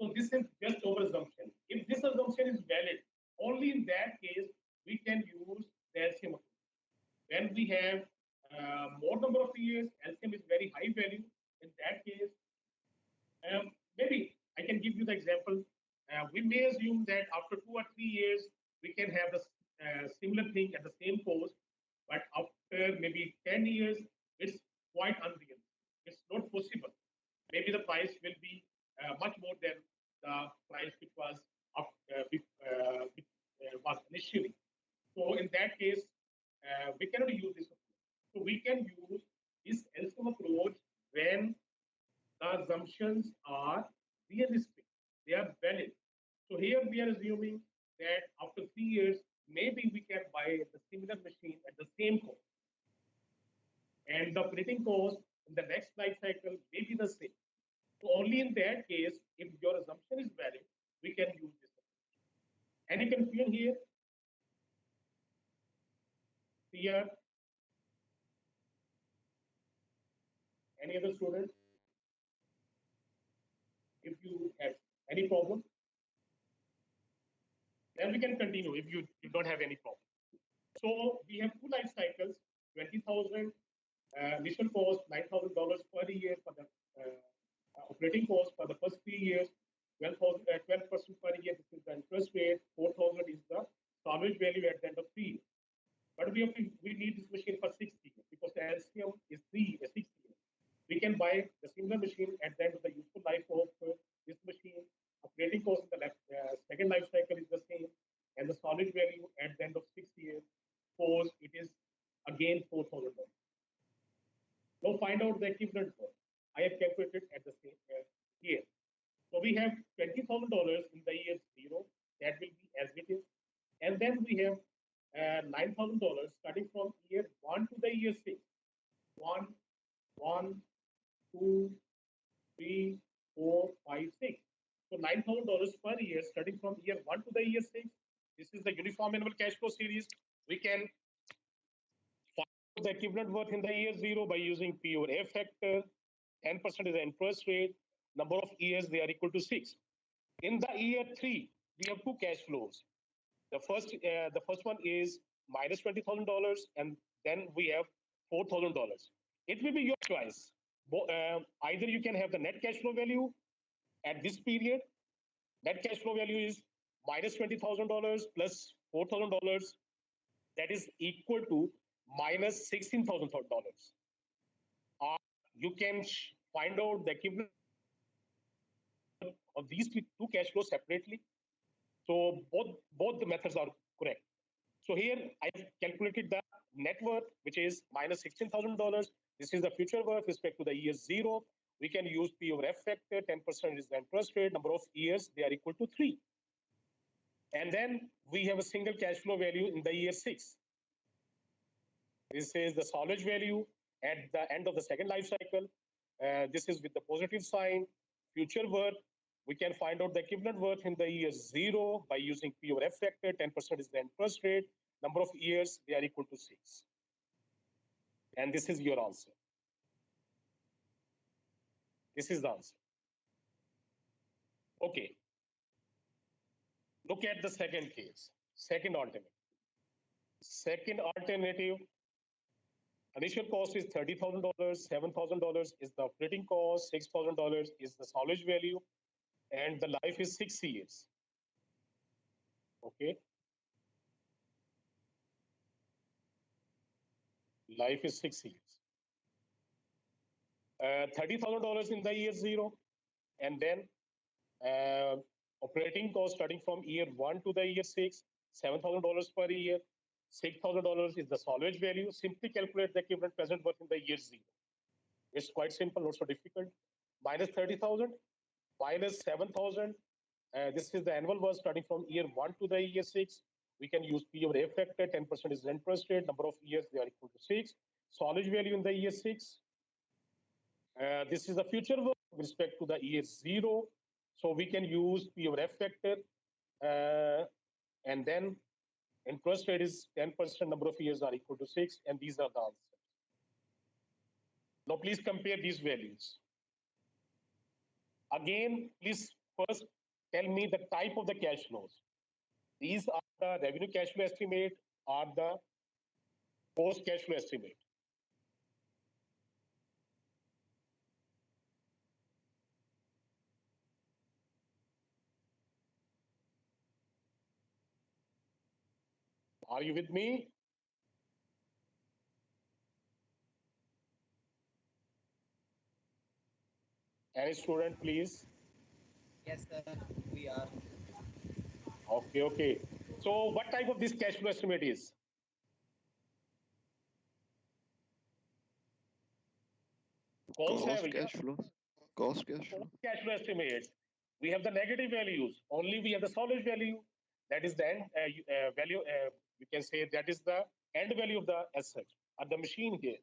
Speaker 1: So this is just our assumption. If this assumption is valid, only in that case we can use the LCM approach. When we have more number of years, LCM is very high value. In that case, maybe I can give you the example. We may assume that after 2 or 3 years, we can have the similar thing at the same cost, but after maybe 10 years, it's quite unreal. It's not possible. Maybe the price will be much more than the price which was was initially. So in that case, we cannot use this approach. So we can use this LCM approach when the assumptions are realistic, they are valid. So here we are assuming that after 3 years, maybe we can buy the similar machine at the same cost. And the operating cost in the next life cycle may be the same. So only in that case, if your assumption is valid, we can use this approach. Any confusion here? Here? Any other student? If you have any problem, then we can continue if you don't have any problem. So we have 2 life cycles, 20,000 initial cost, $9,000 per year for the operating cost for the first 3 years, 12% per year. This is the interest rate. 4,000 is the salvage value at the end of 3 years. But we need this machine for 6 years because the LCM is 6 years. We can buy the similar machine at the end of the useful life of this machine. Operating cost in the second life cycle is the same, and the salvage value at the end of 6 years, suppose it is again $4,000. Now find out the equivalent cost. I have calculated at the same here. So we have $20,000 in the year 0. That will be as it is, and then we have $9,000 starting from year 1 to the year 6. 1, 1, 2, 3, 4, 5, 6. So $9,000 per year starting from year 1 to the year 6. This is the uniform annual cash flow series. We can find the equivalent worth in the year 0 by using P over F factor. 10% is the interest rate. Number of years, they are equal to 6. In the year 3, we have two cash flows. The first one is minus $20,000, and then we have $4,000. It will be your choice. Either you can have the net cash flow value at this period. Net cash flow value is minus $20,000 plus $4,000. That is equal to minus $16,000. You can find out the equivalent of these two cash flows separately. So both the methods are correct. So here I've calculated the net worth, which is minus $16,000. This is the future worth with respect to the year 0. We can use P over F factor. 10% is the interest rate. Number of years, they are equal to 3. And then we have a single cash flow value in the year 6. This is the salvage value at the end of the second life cycle. This is with the positive sign. Future worth, we can find out the equivalent worth in the year 0 by using P over F factor. 10% is the interest rate. Number of years, they are equal to 6. And this is your answer. This is the answer. Okay. Look at the second case, second alternative. Second alternative, initial cost is $30,000, $7,000 is the operating cost, $6,000 is the salvage value, and the life is 6 years. Okay. Life is 6 years. $30,000 in the year 0, and then operating cost starting from year 1 to the year 6, $7,000 per year. $6,000 is the salvage value. Simply calculate the equivalent present worth in the year 0. It's quite simple, not so difficult. Minus 30,000, minus 7,000. This is the annual worth starting from year 1 to the year 6. We can use P over A factor. 10% is the interest rate. Number of years, they are equal to 6. Salvage value in the year 6. This is the future worth with respect to the year 0. So we can use P over F factor. And then interest rate is 10%, number of years are equal to 6, and these are the answers. Now, please compare these values. Again, please first tell me the type of the cash flows. These are the revenue cash flow estimate or the cost cash flow estimate. Are you with me? Any student, please?
Speaker 6: Yes, sir. We are.
Speaker 1: Okay, okay. So what type of this cash flow estimate is?
Speaker 3: Cost cash flow. Cost cash flow.
Speaker 1: Cash flow estimate. We have the negative values. Only we have the salvage value. That is the end value. We can say that is the end value of the asset or the machine here.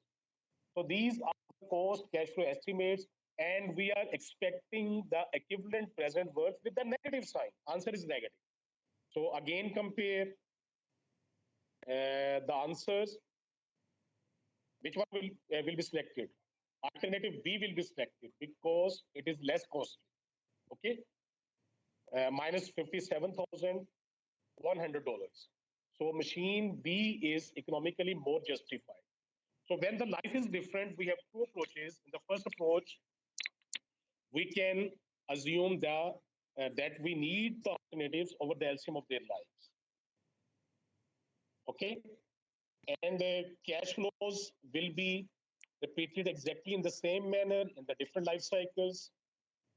Speaker 1: So these are the cost cash flow estimates, and we are expecting the equivalent present worth with the negative sign. Answer is negative. So again, compare the answers. Which one will be selected? Alternative B will be selected because it is less costly. Okay, minus $57,100. So machine B is economically more justified. So when the life is different, we have two approaches. In the first approach, we can assume that we need the alternatives over the LCM of their lives. Okay, and the cash flows will be repeated exactly in the same manner in the different life cycles,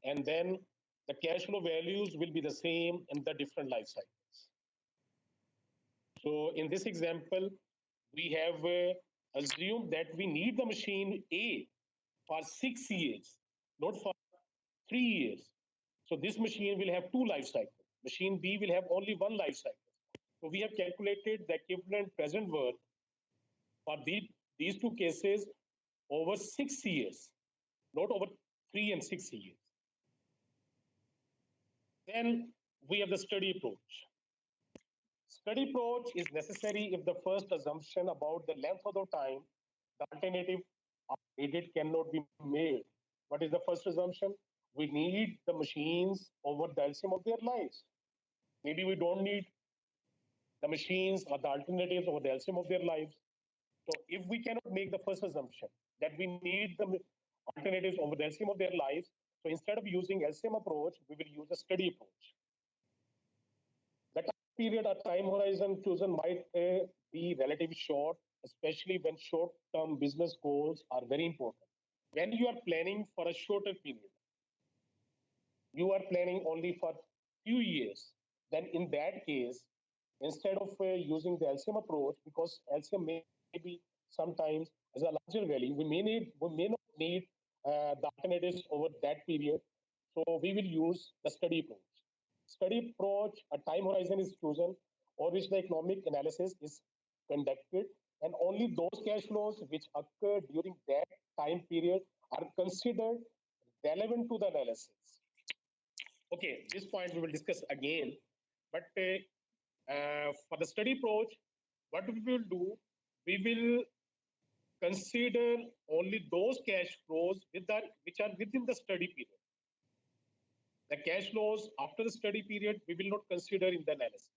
Speaker 1: and then the cash flow values will be the same in the different life cycles. So in this example, we have assumed that we need the machine A for 6 years, not for 3 years. So this machine will have 2 life cycles. Machine B will have only 1 life cycle. So we have calculated the equivalent present worth for these 2 cases over 6 years, not over 3 and 6 years. Then we have the study approach. Study approach is necessary if the first assumption about the length of the time the alternative needed cannot be made. What is the first assumption? We need the machines over the LCM of their lives. Maybe we don't need the machines or the alternatives or the LCM of their lives. So if we cannot make the first assumption that we need the alternatives over the LCM of their lives, so instead of using LCM approach, we will use a study approach. The time period or time horizon chosen might be relatively short, especially when short-term business goals are very important. When you are planning for a shorter period, you are planning only for few years, then in that case, instead of using the LCM approach, because LCM may be sometimes as a larger value, we may not need the alternatives over that period. So we will use the study approach. Study approach, a time horizon is chosen, or which the economic analysis is conducted, and only those cash flows which occur during that time period are considered relevant to the analysis. Okay, this point we will discuss again. But for the study approach, what we will do, we will consider only those cash flows which are within the study period. The cash flows after the study period, we will not consider in the analysis.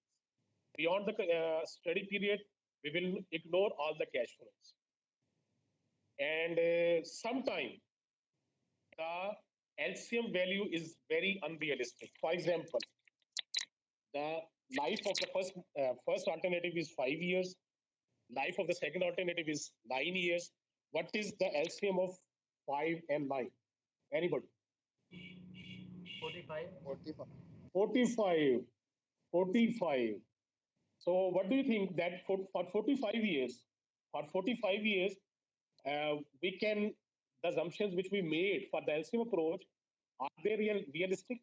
Speaker 1: Beyond the study period, we will ignore all the cash flows. And sometimes the LCM value is very unrealistic. For example, the life of the first alternative is 5 years. Life of the second alternative is 9 years. What is the LCM of 5 and 9? Anybody?
Speaker 6: 45.
Speaker 1: 45. 45. So what do you think that for 45 years, we can, the assumptions which we made for the LCM approach, are they realistic?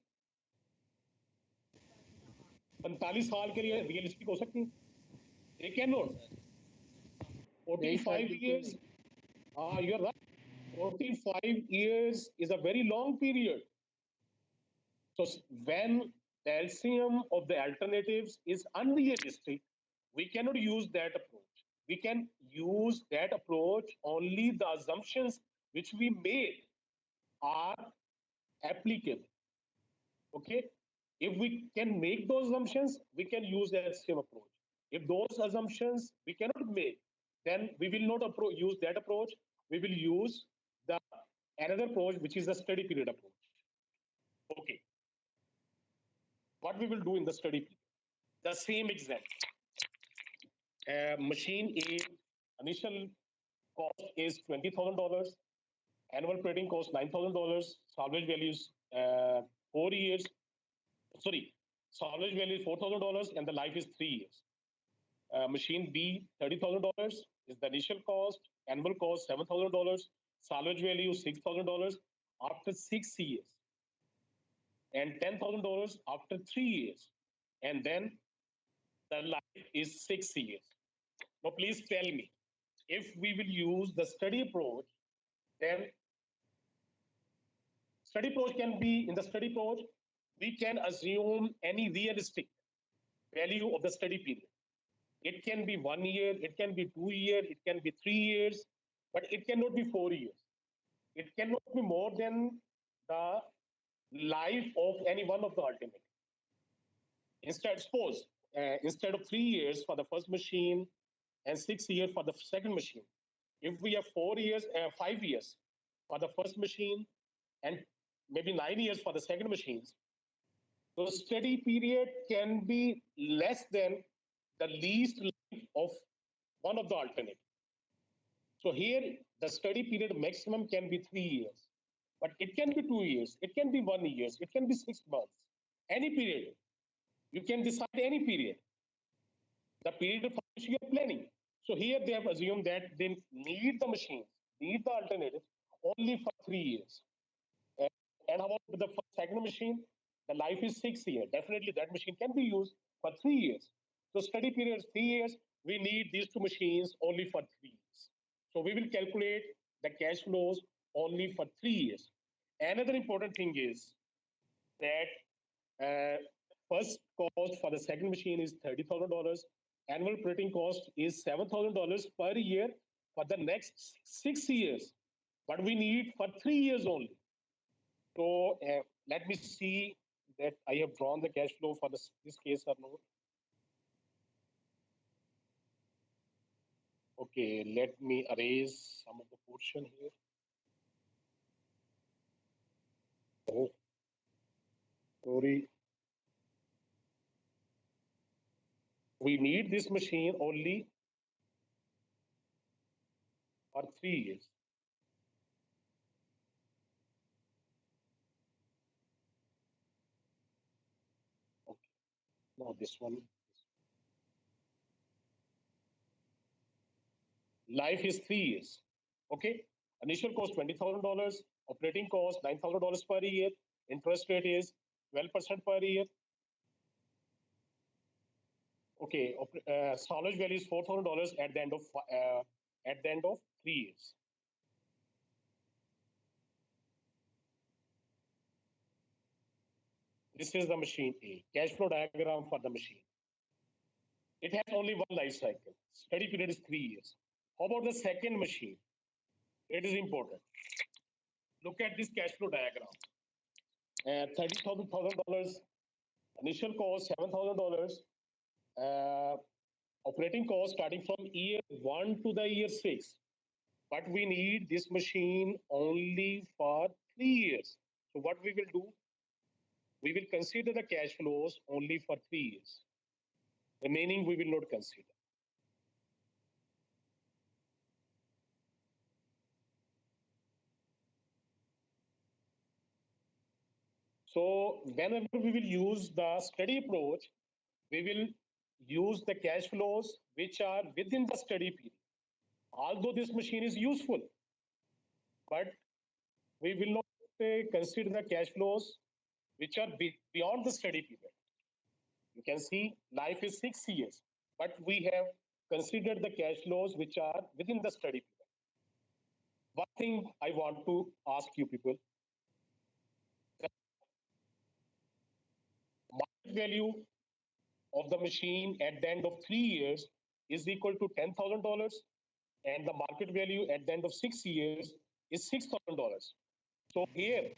Speaker 1: 45 साल के लिए realistic हो सकती हैं? They cannot. 45 years, you're right. 45 years is a very long period. So when the LCM of the alternatives is unrealistic, we cannot use that approach. We can use that approach only the assumptions which we made are applicable. Okay? If we can make those assumptions, we can use the LCM approach. If those assumptions we cannot make, then we will not use that approach. We will use the another approach, which is the study period approach. Okay. What we will do in the study period? The same example. Machine A, initial cost is $20,000. Annual operating cost $9,000. Salvage value is 4 years. Sorry, salvage value is $4,000 and the life is 3 years. Machine B, $30,000 is the initial cost. Annual cost $7,000. Salvage value $6,000 after 6 years. And $10,000 after 3 years. And then the life is 6 years. Now, please tell me, if we will use the study approach, then study approach can be, in the study approach, we can assume any realistic value of the study period. It can be 1 year, it can be 2 years, it can be 3 years, but it cannot be 4 years. It cannot be more than the life of any one of the alternatives. Instead, suppose instead of 3 years for the first machine and 6 years for the second machine, if we have 4 years, 5 years for the first machine and maybe 9 years for the second machines, so study period can be less than the least life of one of the alternatives. So here the study period maximum can be 3 years, but it can be 2 years, it can be 1 year, it can be 6 months, any period. You can decide any period, the period for which you are planning. So here they have assumed that they need the machines, need the alternatives only for 3 years. And how about the second machine? The life is 6 years. Definitely that machine can be used for 3 years. So study period is 3 years. We need these two machines only for 3 years. So we will calculate the cash flows only for 3 years. Another important thing is that first cost for the second machine is $30,000. Annual operating cost is $7,000 per year for the next 6 years. But we need for 3 years only. So let me see that I have drawn the cash flow for this case or not? Okay, let me erase some of the portion here. Oh, sorry. We need this machine only for 3 years. Okay, now this one. Life is 3 years. Okay, initial cost $20,000, operating cost $9,000 per year, interest rate is 12% per year. Okay, salvage value is $4,000 at the end of 3 years. This is the machine A, cash flow diagram for the machine. It has only one life cycle. Study period is 3 years. How about the second machine? It is important. Look at this cash flow diagram. $30,000 initial cost, $7,000. Operating cost starting from year 1 to the year 6. But we need this machine only for 3 years. So what we will do? We will consider the cash flows only for 3 years. Remaining we will not consider. So whenever we will use the study approach, we will use the cash flows which are within the study period. Although this machine is useful, but we will not consider the cash flows which are beyond the study period. You can see life is 6 years, but we have considered the cash flows which are within the study period. One thing I want to ask you people, market value of the machine at the end of 3 years is equal to $10,000, and the market value at the end of 6 years is $6,000. So here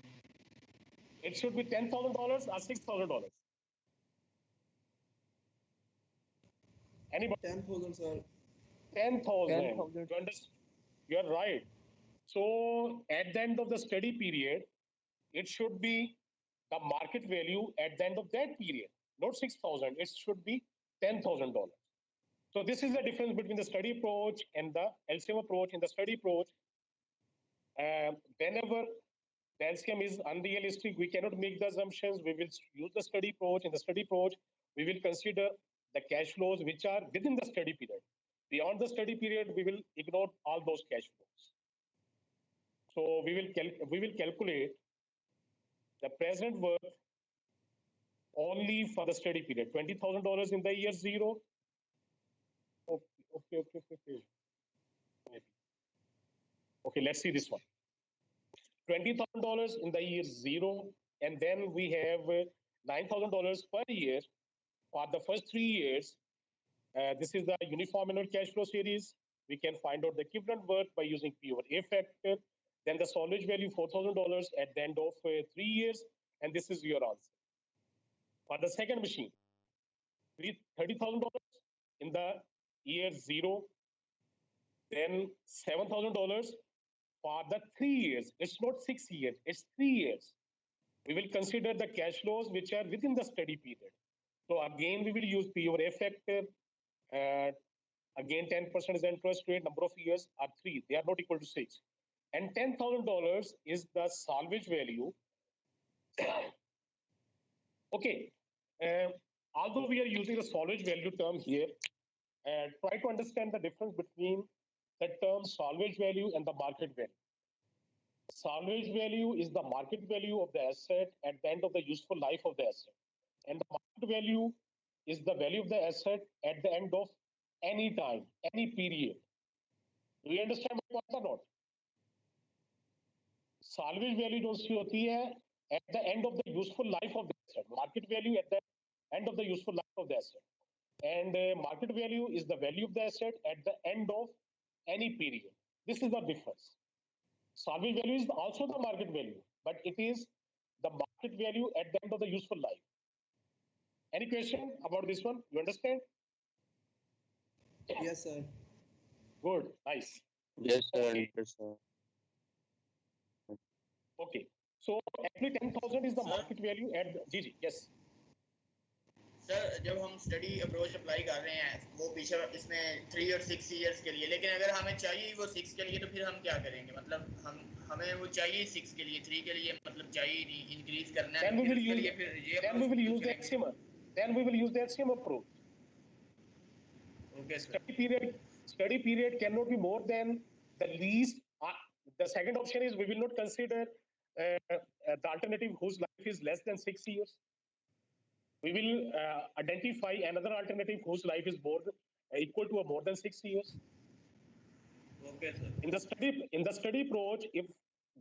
Speaker 1: it should be $10,000 or $6,000. Anybody?
Speaker 5: 10,000, sir.
Speaker 1: 10,000. You're right. So at the end of the study period, it should be the market value at the end of that period, not 6,000. It should be $10,000. So this is the difference between the study approach and the LCM approach. In the study approach, whenever the LCM is unrealistic, we cannot make the assumptions. We will use the study approach. In the study approach, we will consider the cash flows which are within the study period. Beyond the study period, we will ignore all those cash flows. So we will calculate the present worth only for the study period. $20,000 in the year 0. Okay. Okay, let's see this one. $20,000 in the year 0, and then we have $9,000 per year for the first 3 years. This is the uniform annual cash flow series. We can find out the equivalent worth by using P over A factor. Then the salvage value $4,000 at the end of 3 years, and this is your answer. For the second machine, $30,000 in the year 0, then $7,000 for the 3 years. It's not 6 years, it's 3 years. We will consider the cash flows which are within the study period. So again, we will use P over A factor. Again, 10% is the interest rate, number of years are 3. They are not equal to 6. And $10,000 is the salvage value. Okay. Although we are using the salvage value term here, try to understand the difference between the term salvage value and the market value. Salvage value is the market value of the asset at the end of the useful life of the asset. And the market value is the value of the asset at the end of any time, any period. Do you understand my point or not? Salvage value जो सी होती है at the end of the useful life of the asset. Market value at the end of the useful life of the asset. And market value is the value of the asset at the end of any period. This is the difference. Salvage value is also the market value, but it is the market value at the end of the useful life. Any question about this one? You understand?
Speaker 6: Yes, sir.
Speaker 1: Good, nice.
Speaker 7: Yes, sir.
Speaker 1: Okay.
Speaker 7: Understand.
Speaker 1: Okay. So actually 10,000 is the
Speaker 2: Sir?
Speaker 1: market value at GG. Yes.
Speaker 2: Sir जब हम study approach apply कर रहे हैं वो पीछे इसमें 3 और 6 years के लिए, लेकिन अगर हमें चाहिए वो 6 के लिए तो फिर हम क्या करेंगे? मतलब हमें वो चाहिए 6 के लिए, 3 के लिए मतलब चाहिए नहीं, इंक्रीज करना है
Speaker 1: Then we
Speaker 2: फिर
Speaker 1: will
Speaker 2: उसके
Speaker 1: use
Speaker 2: लिए फिर ये
Speaker 1: then we will use the axiom. Then we will use the axiom approach.
Speaker 2: Okay sir
Speaker 1: Study period cannot be more than the least. The second option is we will not consider the alternative whose life is less than 6 years. We will identify another alternative whose life is equal to or more than 6 years.
Speaker 2: Okay sir
Speaker 1: In the study approach, if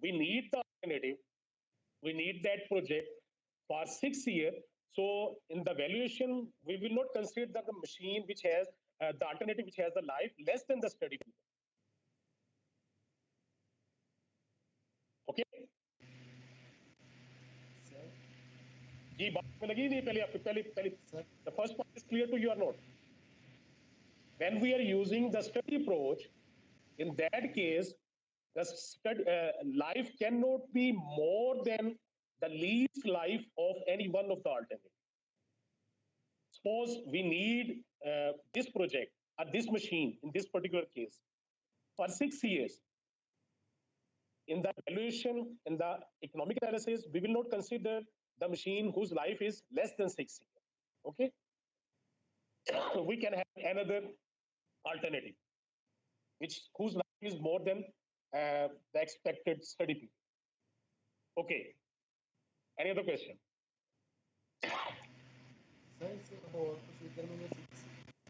Speaker 1: we need the alternative, we need that project for 6 years. So in the valuation, we will not consider the machine which has the alternative which has the life less than the study period. Okay?
Speaker 6: Sir.
Speaker 1: जी बात में लगी नहीं पहले आपको पहले
Speaker 6: Sir.
Speaker 1: the first part is clear to you or not? When we are using the study approach, in that case, the life cannot be more than the least life of any one of the alternatives. Suppose we need this project or this machine in this particular case for 6 years. In the evaluation, in the economic analysis, we will not consider the machine whose life is less than 6 years. Okay? We can have another alternative, whose life is more than the expected study period. Okay. Any other question?
Speaker 6: Sir इस और procedure में ये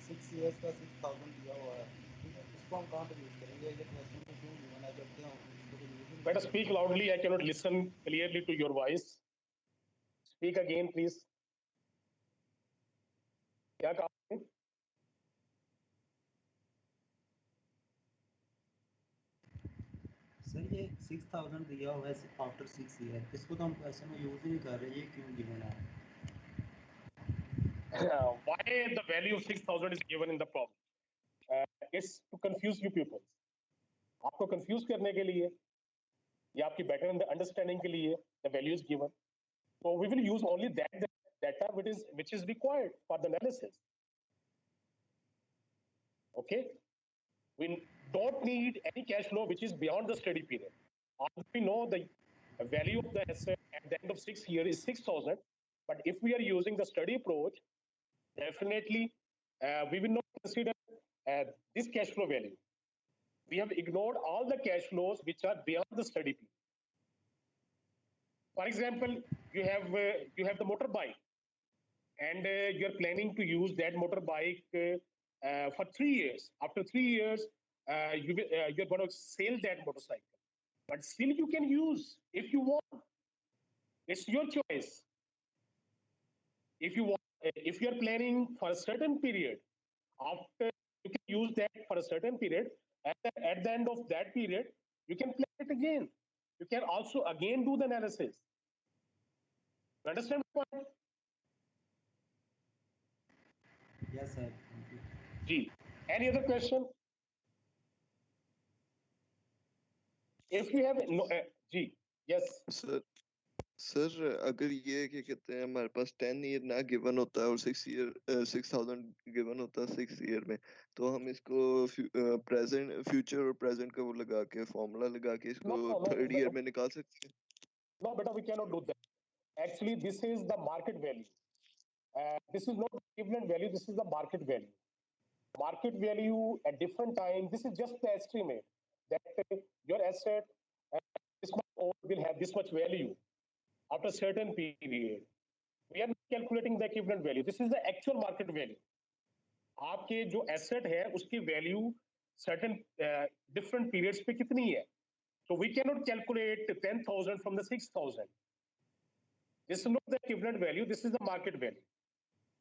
Speaker 6: 6 years का 6,000 दिया हुआ है, ठीक है, इसको हम कहाँ पर यूज़ करेंगे? ये क्वेश्चन में क्यों मना करते हैं? इसको तो use he
Speaker 1: Better speak loudly. I cannot listen clearly to your voice. Speak again, please. क्या कहा आपने?
Speaker 4: सर ये 6,000 दिया हुआ है आफ्टर 6 ईयर, इसको तो हम क्वेश्चन में यूज ही नहीं कर रहे, ये क्यों गिवन है?
Speaker 1: Why the value of 6,000 is given in the problem? It's to confuse you people. आपको confuse करने के लिए या आपकी better understanding के लिए the value is given. So we will use only that data which is required for the analysis. Okay? We don't need any cash flow which is beyond the study period. We know the value of the asset at the end of 6 years is 6,000, but if we are using the study approach, definitely we will not consider this cash flow value. We have ignored all the cash flows which are beyond the study period. For example, you have the motorbike, and you are planning to use that motorbike for 3 years. After 3 years, you're going to sell that motorcycle, but still you can use if you want. It's your choice. If you want, if you are planning for a certain period, after you can use that for a certain period. At the end of that period, you can plan it again. You can also again do the analysis. You understand the point?
Speaker 4: Yes sir, thank you.
Speaker 1: G. Any other question? If you have no, G. Yes.
Speaker 3: Sir अगर ये क्या कहते हैं हमारे पास 10 year ना given होता है और 6,000 गिवन होता है 6 ईयर में, तो हम इसको फ्यूचर और प्रेजेंट का वो लगा के फॉर्मूला लगा के इसको थर्ड ईयर में निकाल सकते हैं?
Speaker 1: No, beta, we cannot do that. Actually, this is the market value. This is not equivalent value. This is the market value. Market value at different time. This is just the estimate that your asset this much old will have this much value after a certain period. We are not calculating the equivalent value. This is the actual market value. आपके जो asset है उसकी value certain different periods पे कितनी है? So we cannot calculate 10,000 from the 6,000. This is not the equivalent value. This is the market value.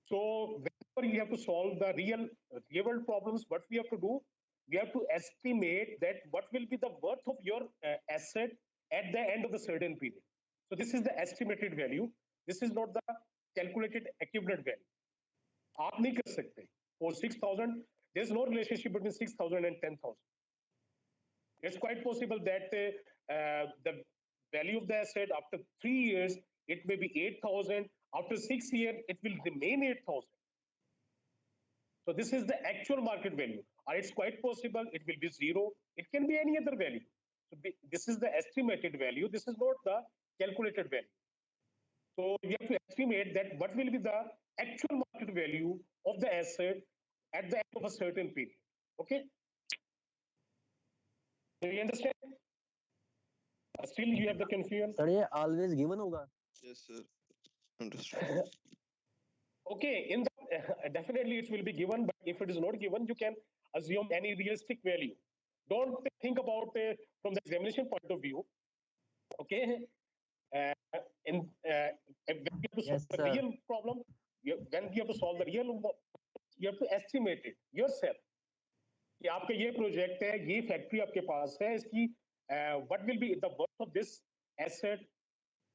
Speaker 1: So whenever you have to solve the real world problems, what we have to do, we have to estimate that what will be the worth of your asset at the end of the certain period. So this is the estimated value. This is not the calculated equivalent value. आप नहीं कर सकते. For 6,000, there is no relationship between 6,000 and 10,000. It's quite possible that the value of the asset after 3 years, it may be 8,000. After 6 years, it will remain 8,000. So this is the actual market value. Or it's quite possible it will be 0. It can be any other value. So this is the estimated value. This is not the calculated value. So we have to estimate that what will be the actual market value of the asset at the end of a certain period. Okay? Do you understand? Still you have the confusion?
Speaker 7: Sir ये always given होगा.
Speaker 3: Yes, sir. Understood.
Speaker 1: Okay, in the, definitely it will be given, but if it is not given, you can assume any realistic value. Don't think about from the examination point of view. Okay, when you have to solve the real problem, when you have to solve the real, you have to estimate it yourself. कि आपका ये project है, ये factory आपके पास है, इसकी what will be the worth of this asset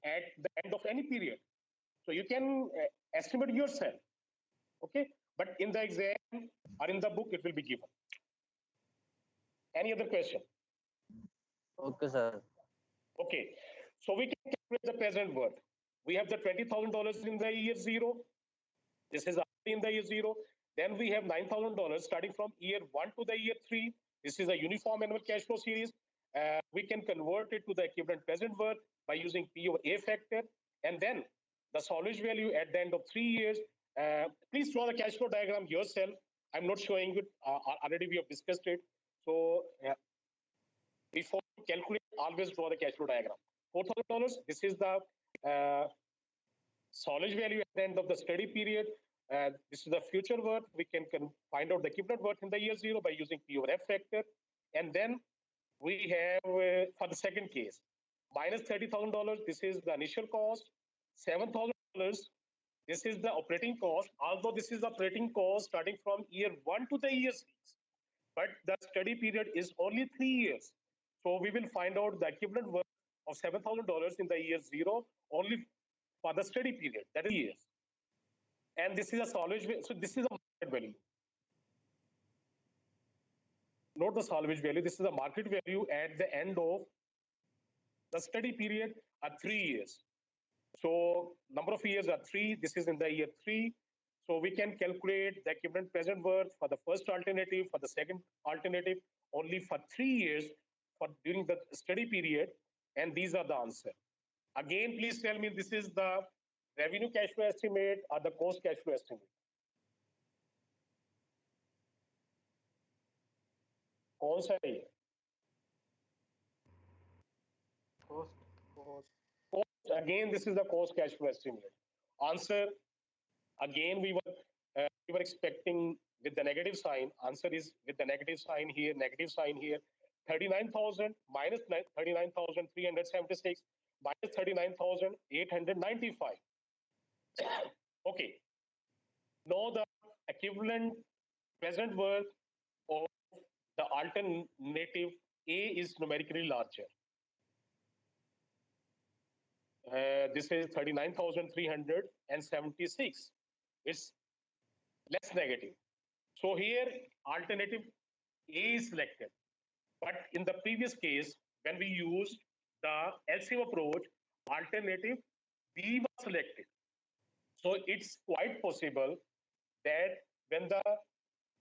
Speaker 1: at the end of any period. So you can estimate yourself, okay? But in the exam or in the book, it will be given. Any other question?
Speaker 7: Okay, sir.
Speaker 1: Okay, so we can calculate the present worth. We have the $20,000 in the year 0. This is in the year 0. Then we have $9,000 starting from year 1 to the year 3. This is a uniform annual cash flow series. We can convert it to the equivalent present worth by using P over A factor. And then the salvage value at the end of 3 years. Please draw the cash flow diagram yourself. I'm not showing it. Already we have discussed it. So before you calculate, always draw the cash flow diagram. $4,000, this is the salvage value at the end of the study period. This is the future worth. We can find out the equivalent worth in the year 0 by using P over F factor. And then we have, for the second case, minus $30,000. This is the initial cost. $7,000. This is the operating cost. Although this is the operating cost starting from year 1 to the year 6. But the study period is only 3 years. So we will find out the equivalent worth of $7,000 in the year 0 only for the study period, that is years. And this is a salvage value. So this is a market value. Not the salvage value. This is the market value at the end of the study period at 3 years. So number of years are 3. This is in the year 3. So we can calculate the equivalent present worth for the first alternative, for the second alternative, only for 3 years for during the study period. And these are the answer. Again, please tell me, this is the revenue cash flow estimate or the cost cash flow estimate? कौन सा है ये?
Speaker 6: Cost.
Speaker 1: Again, this is the cost cash flow estimate. Answer, again, we were expecting with the negative sign. Answer is with the negative sign here, 39,000 minus 39,376 minus 39,895. Okay. Now the equivalent present worth of the alternative A is numerically larger. This is 39,376. It's less negative. So here alternative A is selected. But in the previous case, when we used the LCM approach, alternative B was selected. So it's quite possible that when the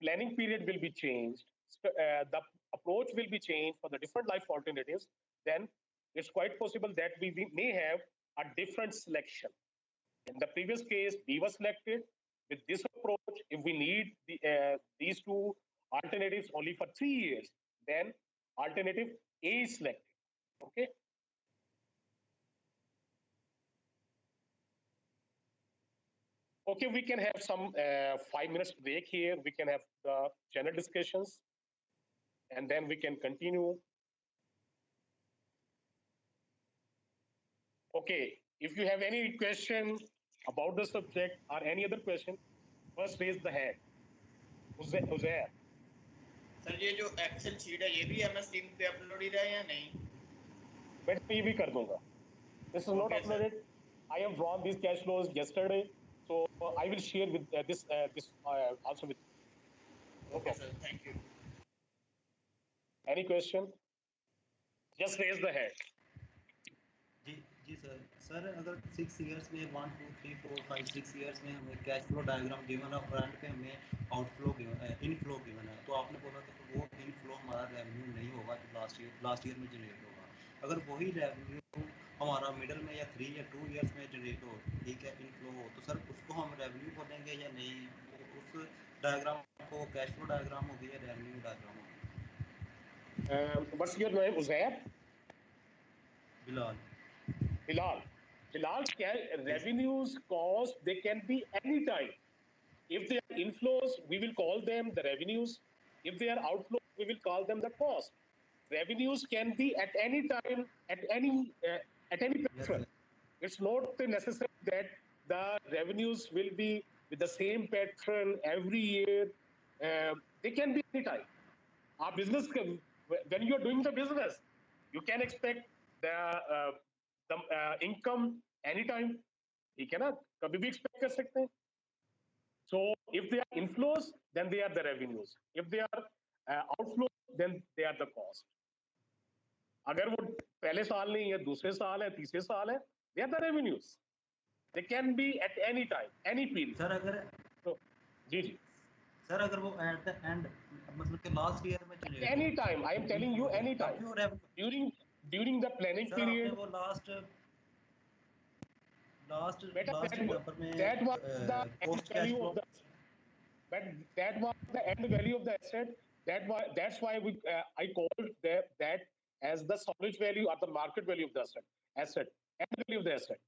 Speaker 1: planning period will be changed, the approach will be changed for the different life alternatives, then it's quite possible that we may have a different selection. In the previous case, B was selected. With this approach, if we need these two alternatives only for 3 years, then alternative A is selected. Okay. Okay, we can have some 5 minutes break here. We can have the general discussions, and then we can continue. Okay, if you have any question about the subject or any other question, first raise the hand. Uzair.
Speaker 2: Sir ये जो Excel sheet है ये भी MS team पे upload ही रहे या नहीं?
Speaker 1: मैं ये भी कर दूंगा. This is not
Speaker 2: Okay, sir.
Speaker 1: uploaded. I have drawn these cash flows yesterday, so I will share with this also with.
Speaker 2: Okay, sir. Thank you.
Speaker 1: Any question? Just raise the hand.
Speaker 4: जी जी sir अगर 6 years में 1 2 3 4 5 6 years में हमें cash flow diagram given है और and पे हमें आउटफ्लो गिवन है, इनफ्लो गिवन है, तो आपने बोला था कि वो इनफ्लो हमारा रेवेन्यू नहीं होगा जो लास्ट ईयर में जनरेट होगा। अगर वही रेवेन्यू हमारा मिडल में या 3 या 2 इयर्स में जनरेट हो, ठीक है, इनफ्लो हो, तो सर उसको हम रेवेन्यू बोलेंगे या नहीं? उस डायग्राम को कैश फ्लो डायग्राम होगी या रेवेन्यू डायग्राम होगी?
Speaker 1: What's your name? Uzair?
Speaker 4: Bilal.
Speaker 1: Bilal, revenues, cost, they can be any time. If they are inflows, we will call them the revenues. If they are outflows, we will call them the cost. Revenues can be at any time, at any pattern. It's not necessary that the revenues will be with the same pattern every year. They can be any time. Our business, when you are doing the business, you can expect the income anytime. ठीक है ना, कभी भी expect कर सकते हैं. So if they are inflows, then they are the revenues. If they are outflows, then they are the cost. अगर वो पहले साल नहीं है, दूसरे साल है, तीसरे साल है, they are the revenues. They can be at any time, any period.
Speaker 4: Sir अगर
Speaker 1: तो जी जी
Speaker 4: सर अगर वो एट द एंड मतलब कि लास्ट ईयर में चले
Speaker 1: any time, I am telling you any time during the planning
Speaker 4: sir आपने
Speaker 1: पीरियड.
Speaker 4: वो लास्ट
Speaker 1: Beta,
Speaker 4: नंबर में
Speaker 1: that was the end
Speaker 4: post cash
Speaker 1: value
Speaker 4: flow
Speaker 1: of the, but that was the end value of the asset. That's why I called that as the storage value or the market value of the asset, end value of the asset.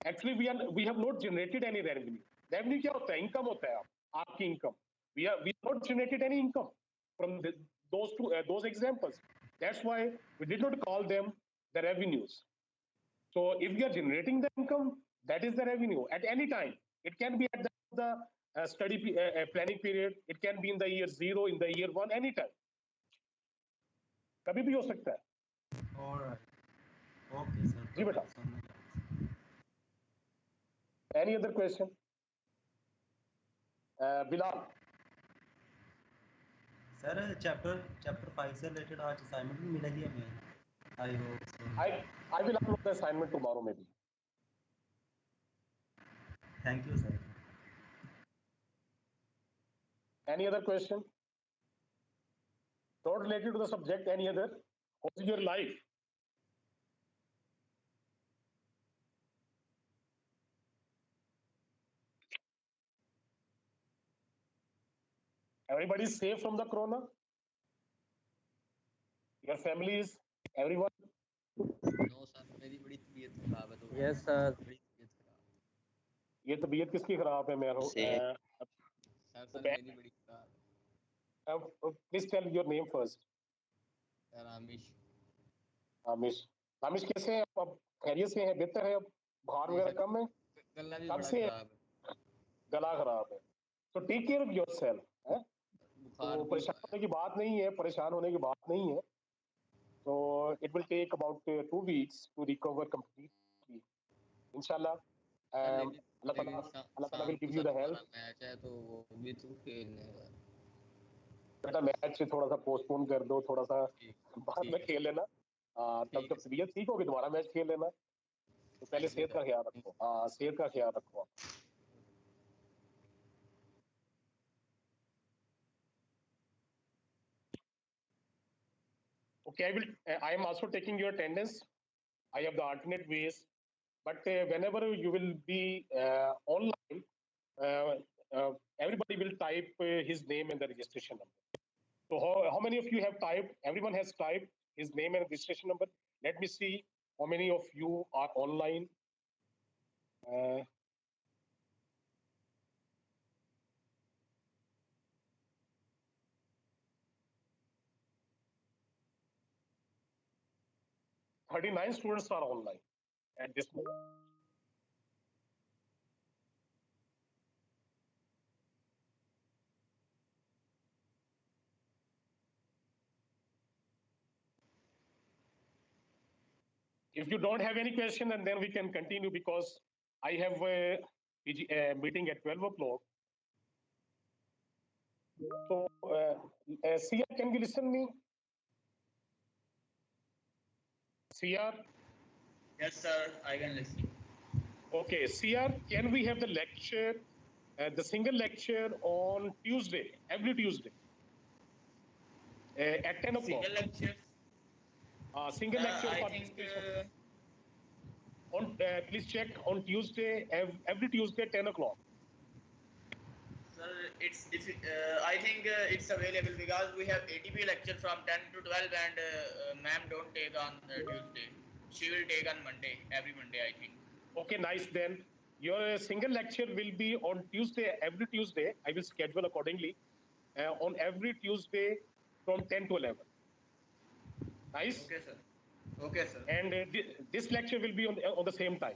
Speaker 1: Actually, we have not generated any revenue. Revenue क्या होता है? Income होता है आपकी income. We have not generated any income from those examples. That's why we did not call them the revenues. So if we are generating the income, that is the revenue at any time. It can be at the planning period. It can be in the year 0, in the year 1, anytime. कभी भी हो सकता है.
Speaker 4: Okay sir
Speaker 1: जी बेटा. Any other question? Bilal.
Speaker 4: Sir chapter 5 से related आज assignment भी मिलेगी हमें. I hope so.
Speaker 1: I will upload the assignment tomorrow maybe.
Speaker 4: Thank you sir.
Speaker 1: Any other question? Not related to the subject, any other? How's your life? Everybody is safe from the corona? Your families, everyone?
Speaker 8: No sir, मेरी बड़ी तबीयत खराब है तो.
Speaker 7: Yes sir.
Speaker 8: बड़ी तबीयत खराब.
Speaker 1: ये तबीयत किसकी खराब है? मेरा
Speaker 8: सर मेरी बड़ी खराब है.
Speaker 1: Please tell your name first.
Speaker 8: Sir Amish.
Speaker 1: Amish कैसे हैं अब? खैरियत से हैं? बेहतर है अब? बुखार वगैरह कम है?
Speaker 8: गला भी
Speaker 1: कब
Speaker 8: बड़ा
Speaker 1: से
Speaker 8: खराब है.
Speaker 1: गला खराब है तो टेक केयर ऑफ योरसेल्फ. तो परेशान होने की बात नहीं है, परेशान होने की बात नहीं है. तो it will take about 2 weeks to recover completely इंशाल्लाह. अल्लाह ताला will give you the help.
Speaker 8: Match है तो वो भी तू खेलने का.
Speaker 1: बेटा मैच से थोड़ा सा पोस्टपोन कर दो, थोड़ा सा बाद में खेल लेना. तब जब तबीयत ठीक होगी दोबारा मैच खेल लेना. तो पहले सेहत का ख्याल रखो. सेहत का ख्याल रखो. Okay, I am also taking your attendance. I have the alternate ways, but whenever you will be online, everybody will type his name and the registration number. So how many of you have typed? Everyone has typed his name and registration number. Let me see how many of you are online. Uh, "39 students are online at this moment." If you don't have any question, and then we can continue because I have a meeting at 12 o'clock. So, Sia, can you listen me? Sia?
Speaker 2: Yes, sir. I can listen.
Speaker 1: Okay, Sia, can we have the lecture, the single lecture on Tuesday, every Tuesday, at 10 o'clock?
Speaker 2: Single lecture.
Speaker 1: Single lecture
Speaker 2: I
Speaker 1: for
Speaker 2: think.
Speaker 1: on please check on Tuesday, every Tuesday, 10 o'clock.
Speaker 2: Sir, I think it's available because we have ATP lecture from 10 to 12 and ma'am don't take on Tuesday. She will take on Monday, every Monday, I think.
Speaker 1: Okay, nice then. Your single lecture will be on Tuesday, every Tuesday. I will schedule accordingly on every Tuesday from 10 to 11. Nice?
Speaker 2: Okay, sir. Okay, sir.
Speaker 1: And this lecture will be on the same time.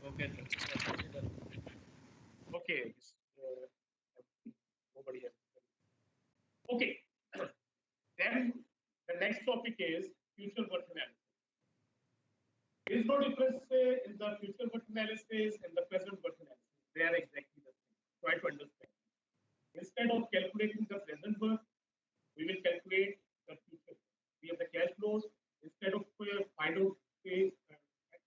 Speaker 2: Okay, sir.
Speaker 1: Okay. Nobody has. Okay. Then the next topic is future worth analysis. There is no difference in the future worth analysis and the present worth analysis. They are exactly the same. Try to understand. Instead of calculating the present worth, we will calculate the future. We have the cash flows. Instead of find out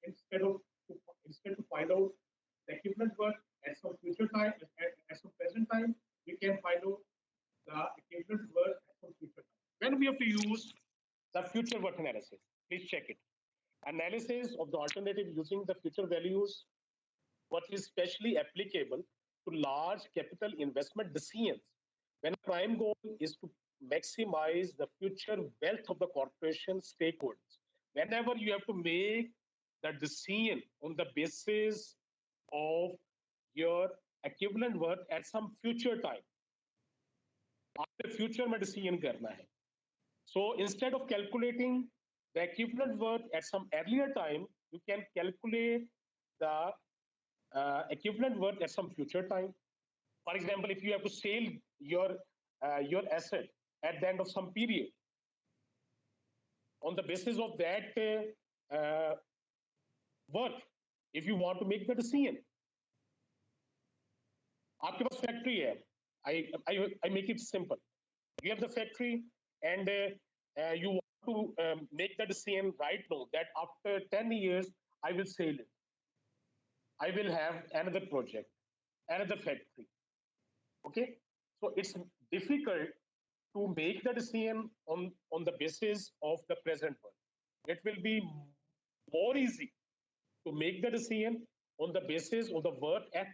Speaker 1: instead to find out the equivalent worth at some future time, at some present time, we can find out the equivalent worth at some future time. When we have to use the future worth analysis, please check it. Analysis of the alternative using the future values, what is specially applicable to large capital investment decisions when a prime goal is to maximize the future wealth of the corporation stakeholders. Whenever you have to make the decision on the basis of your equivalent worth at some future time, आपके future में decision करना है. So instead of calculating the equivalent worth at some earlier time, you can calculate the equivalent worth at some future time. For example, if you have to sell your asset at the end of some period, on the basis of that worth, if you want to make the decision, आपके पास factory है. I make it simple. You have the factory and you want to make the decision right now that after 10 years I will sell it. I will have another project, another factory. Okay, so it's difficult to make the decision on the basis of the present worth. It will be more easy to make the decision on the basis of the worth at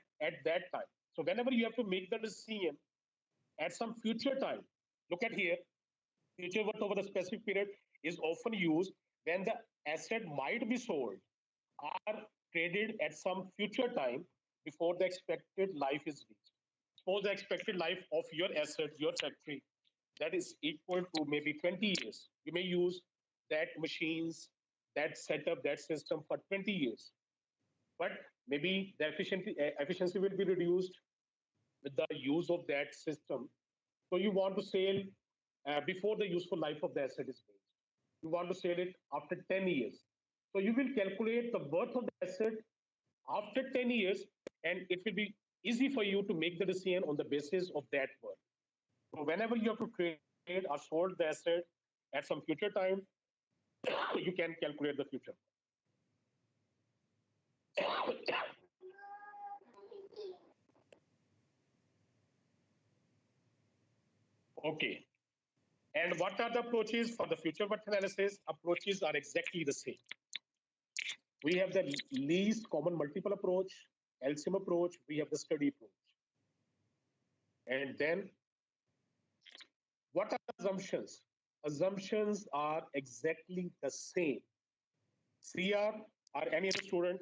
Speaker 1: that time. So whenever you have to make the decision at some future time, look at here, future worth over the specific period is often used when the asset might be sold or traded at some future time before the expected life is reached. Suppose the expected life of your asset, your factory, that is equal to maybe 20 years. You may use that machines, that setup, that system for 20 years. But maybe the efficiency will be reduced with the use of that system. So you want to sell before the useful life of the asset is reached. You want to sell it after 10 years. So you will calculate the worth of the asset after 10 years, and it will be easy for you to make the decision on the basis of that worth. So whenever you have to trade or sold the asset at some future time, you can calculate the future. Okay. And what are the approaches for the future worth analysis? Approaches are exactly the same. We have the least common multiple approach, LCM approach, we have the study approach. And then, what are the assumptions? Assumptions are exactly the same. CR or any other student,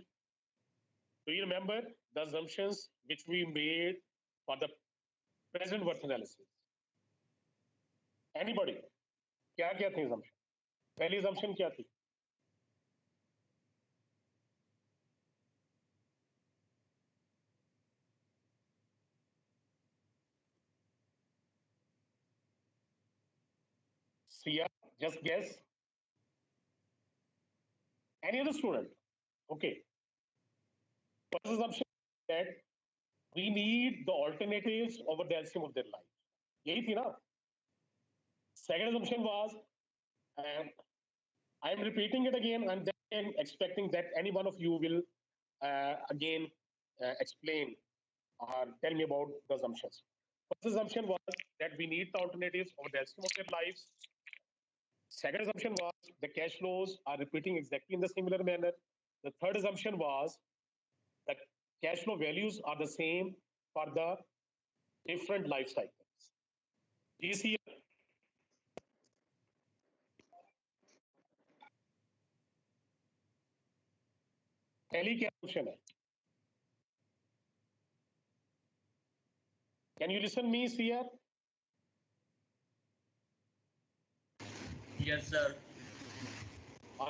Speaker 1: do you remember the assumptions which we made for the present worth analysis? Anybody? क्या क्या थी assumption? पहली assumption क्या थी? Sia, just guess. Any other student? Okay. First assumption that we need the alternatives over the LCM of their life. यही थी ना? Second assumption was, I am repeating it again, and then expecting that any one of you will again explain or tell me about the assumptions. First assumption was that we need the alternatives over the LCM of their lives. Second assumption was the cash flows are repeating exactly in the similar manner. The third assumption was the cash flow values are the same for the different life cycles. These here, पहली क्या question है? Can you listen me, Sir?
Speaker 8: Yes, sir.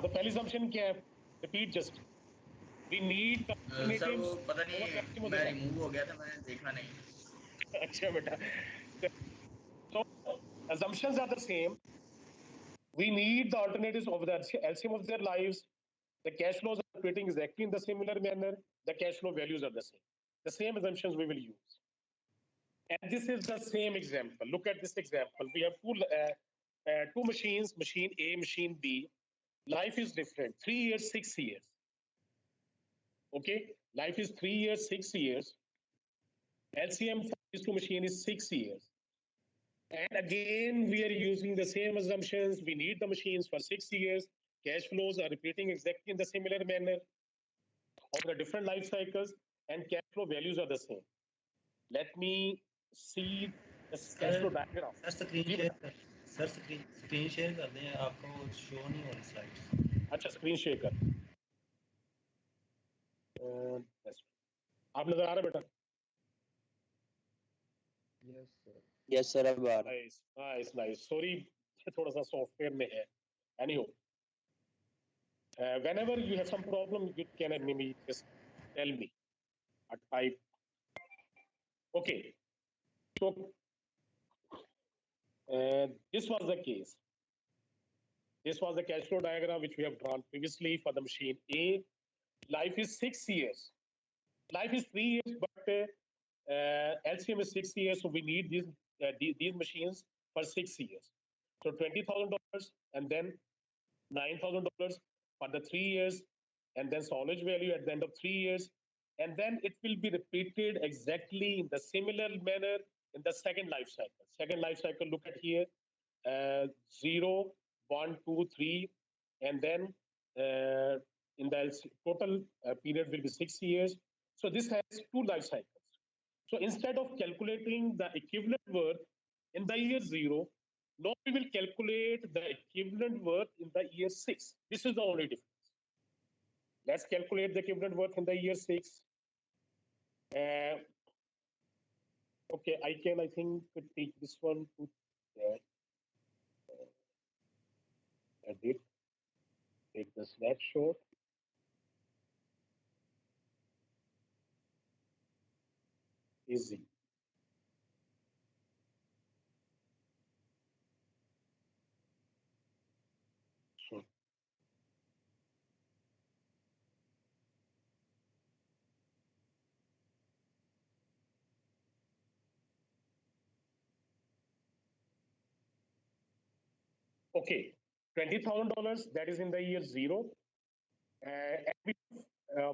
Speaker 1: The पहली assumption क्या है? Repeat just. We need the
Speaker 8: sir
Speaker 1: alternatives.
Speaker 8: वो पता नहीं
Speaker 1: over the LCM of
Speaker 8: मैं
Speaker 1: their life.
Speaker 8: रिमूव हो गया था, मैंने देखा नहीं.
Speaker 1: अच्छा बेटा. So assumptions are the same. We need the alternatives of the LCM of their lives. The cash flows are operating exactly in the similar manner. The cash flow values are the same. The same assumptions we will use. And this is the same example. Look at this example. We have two machines, machine A, machine B. Life is different. 3 years, 6 years. Okay, life is 3 years, 6 years. LCM for these two machines is 6 years. And again, we are using the same assumptions. We need the machines for 6 years. Cash flows are repeating exactly in the similar manner of the different life cycles, and cash flow values are the same. Let me see the cash flow diagram.
Speaker 4: Sir screen share कर sir screen share कर दें, आपको show नहीं हो रही slides.
Speaker 1: अच्छा, screen share कर. आप नजर आ रहे बेटा?
Speaker 5: Yes, sir.
Speaker 7: यस सर अब आ रहा है.
Speaker 1: Nice nice. सॉरी, थोड़ा सा सॉफ्टवेयर में है. Anyhow, whenever you have some problem, you can maybe just tell me or type. Okay, so this was the case. This was the cash flow diagram which we have drawn previously for the machine A. Life is 6 years. Life is 3 years, but LCM is 6 years, so we need these machines for 6 years. So $20,000 and then $9,000 for the 3 years, and then salvage value at the end of 3 years, and then it will be repeated exactly in the similar manner in the second life cycle. Second life cycle, look at here, 0, 1, 2, 3, and then in the total period will be 6 years. So this has two life cycles. So instead of calculating the equivalent worth in the year 0, now we will calculate the equivalent worth in the year 6. This is the only difference. Let's calculate the equivalent worth in the year 6. Okay, I think, take this one to edit, take the snapshot. Easy. So, okay, $20,000, that is in the year 0. And we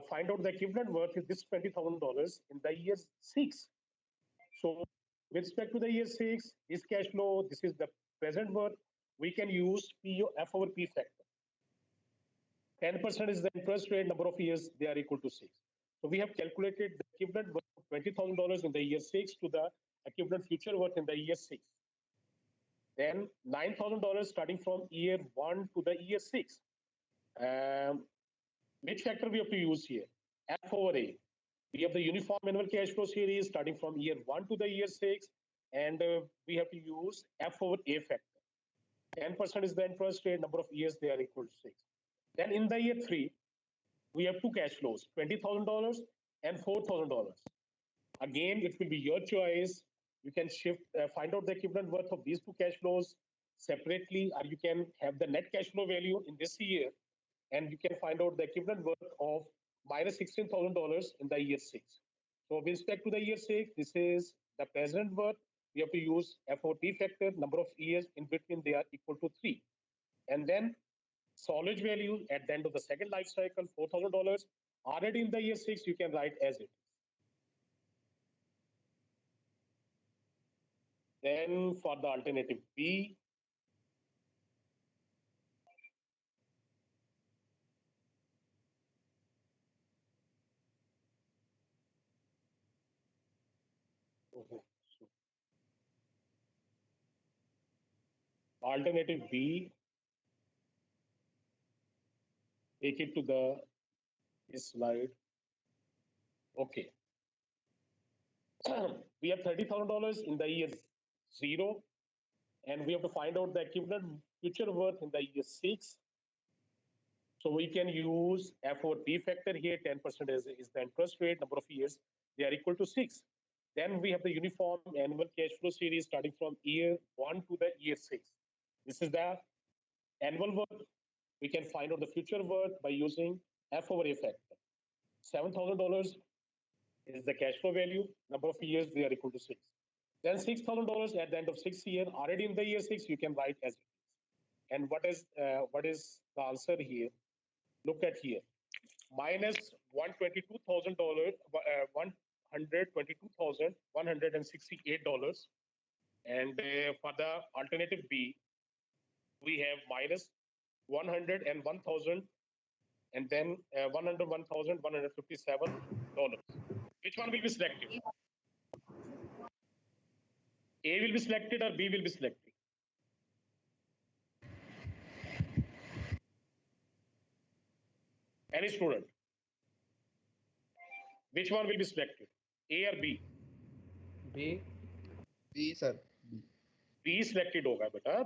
Speaker 1: find out the equivalent worth is this $20,000 in the year 6. So with respect to the year 6, this cash flow, this is the present worth. We can use F over P factor. 10% is the interest rate, number of years, they are equal to 6. So we have calculated the equivalent worth of $20,000 in the year 6 to the equivalent future worth in the year 6. Then $9,000 starting from year 1 to the year 6. Which factor we have to use here? F over A. We have the uniform annual cash flow series starting from year 1 to the year 6, and we have to use F over A factor. 10% is the interest rate, number of years they are equal to 6. Then in the year 3, we have two cash flows, $20,000 and $4,000. Again, it will be your choice. You can find out the equivalent worth of these two cash flows separately, or you can have the net cash flow value in this year and you can find out the equivalent worth of minus $16,000 in the year 6. So with respect to the year 6, this is the present worth. We have to use FOT factor, number of years in between they are equal to 3. And then solid value at the end of the second life cycle, $4,000. Already in the year 6, you can write as it is. Then for the alternative B, alternative B, take it to this slide. Okay. We have $30,000 in the year 0, and we have to find out the equivalent future worth in the year 6. So we can use FOT factor here, 10% is the interest rate, number of years, they are equal to 6. Then we have the uniform annual cash flow series starting from year 1 to the year 6. This is the annual worth. We can find out the future worth by using F over A factor. $7,000 is the cash flow value, number of years, they are equal to 6. Then $6,000 at the end of 6th year, already in the year 6, you can write as it is. And what is the answer here? Look at here, minus $122,168, and for the alternative B, we have minus 101,000, and then $101,157. Which one will be selected? A will be selected or B will be selected? Any student? Which one will be selected? A or B?
Speaker 6: B. B, sir. B.
Speaker 1: B selected hoga beta.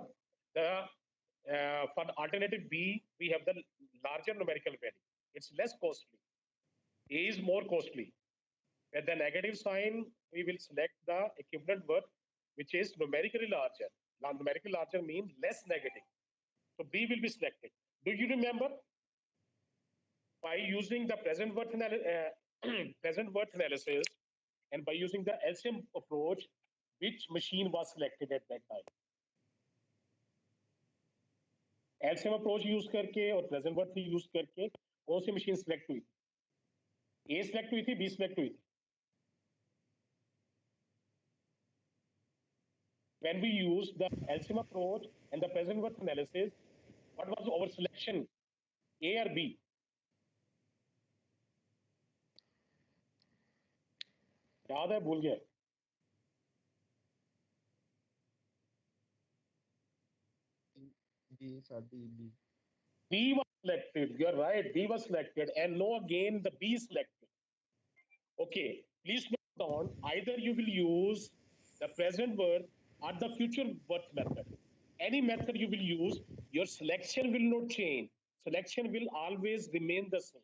Speaker 1: For the alternative B, we have the larger numerical value. It's less costly. A is more costly. With the negative sign, we will select the equivalent worth, which is numerically larger. Now, numerically larger means less negative. So B will be selected. Do you remember? By using the present worth analysis and by using the LCM approach, which machine was selected at that time? LCM approach use करके और present worth use करके कौन सी machine select हुई? A select हुई थी, B select हुई थी. When we use the LCM approach and the present worth analysis, what was our selection? A or B? याद है, भूल गया.
Speaker 6: B, sir. B.
Speaker 1: B was selected. You're right. B was selected, and no, again the B is selected. Okay, please note down. Either you will use the present worth or the future worth method. Any method you will use, your selection will not change. Selection will always remain the same.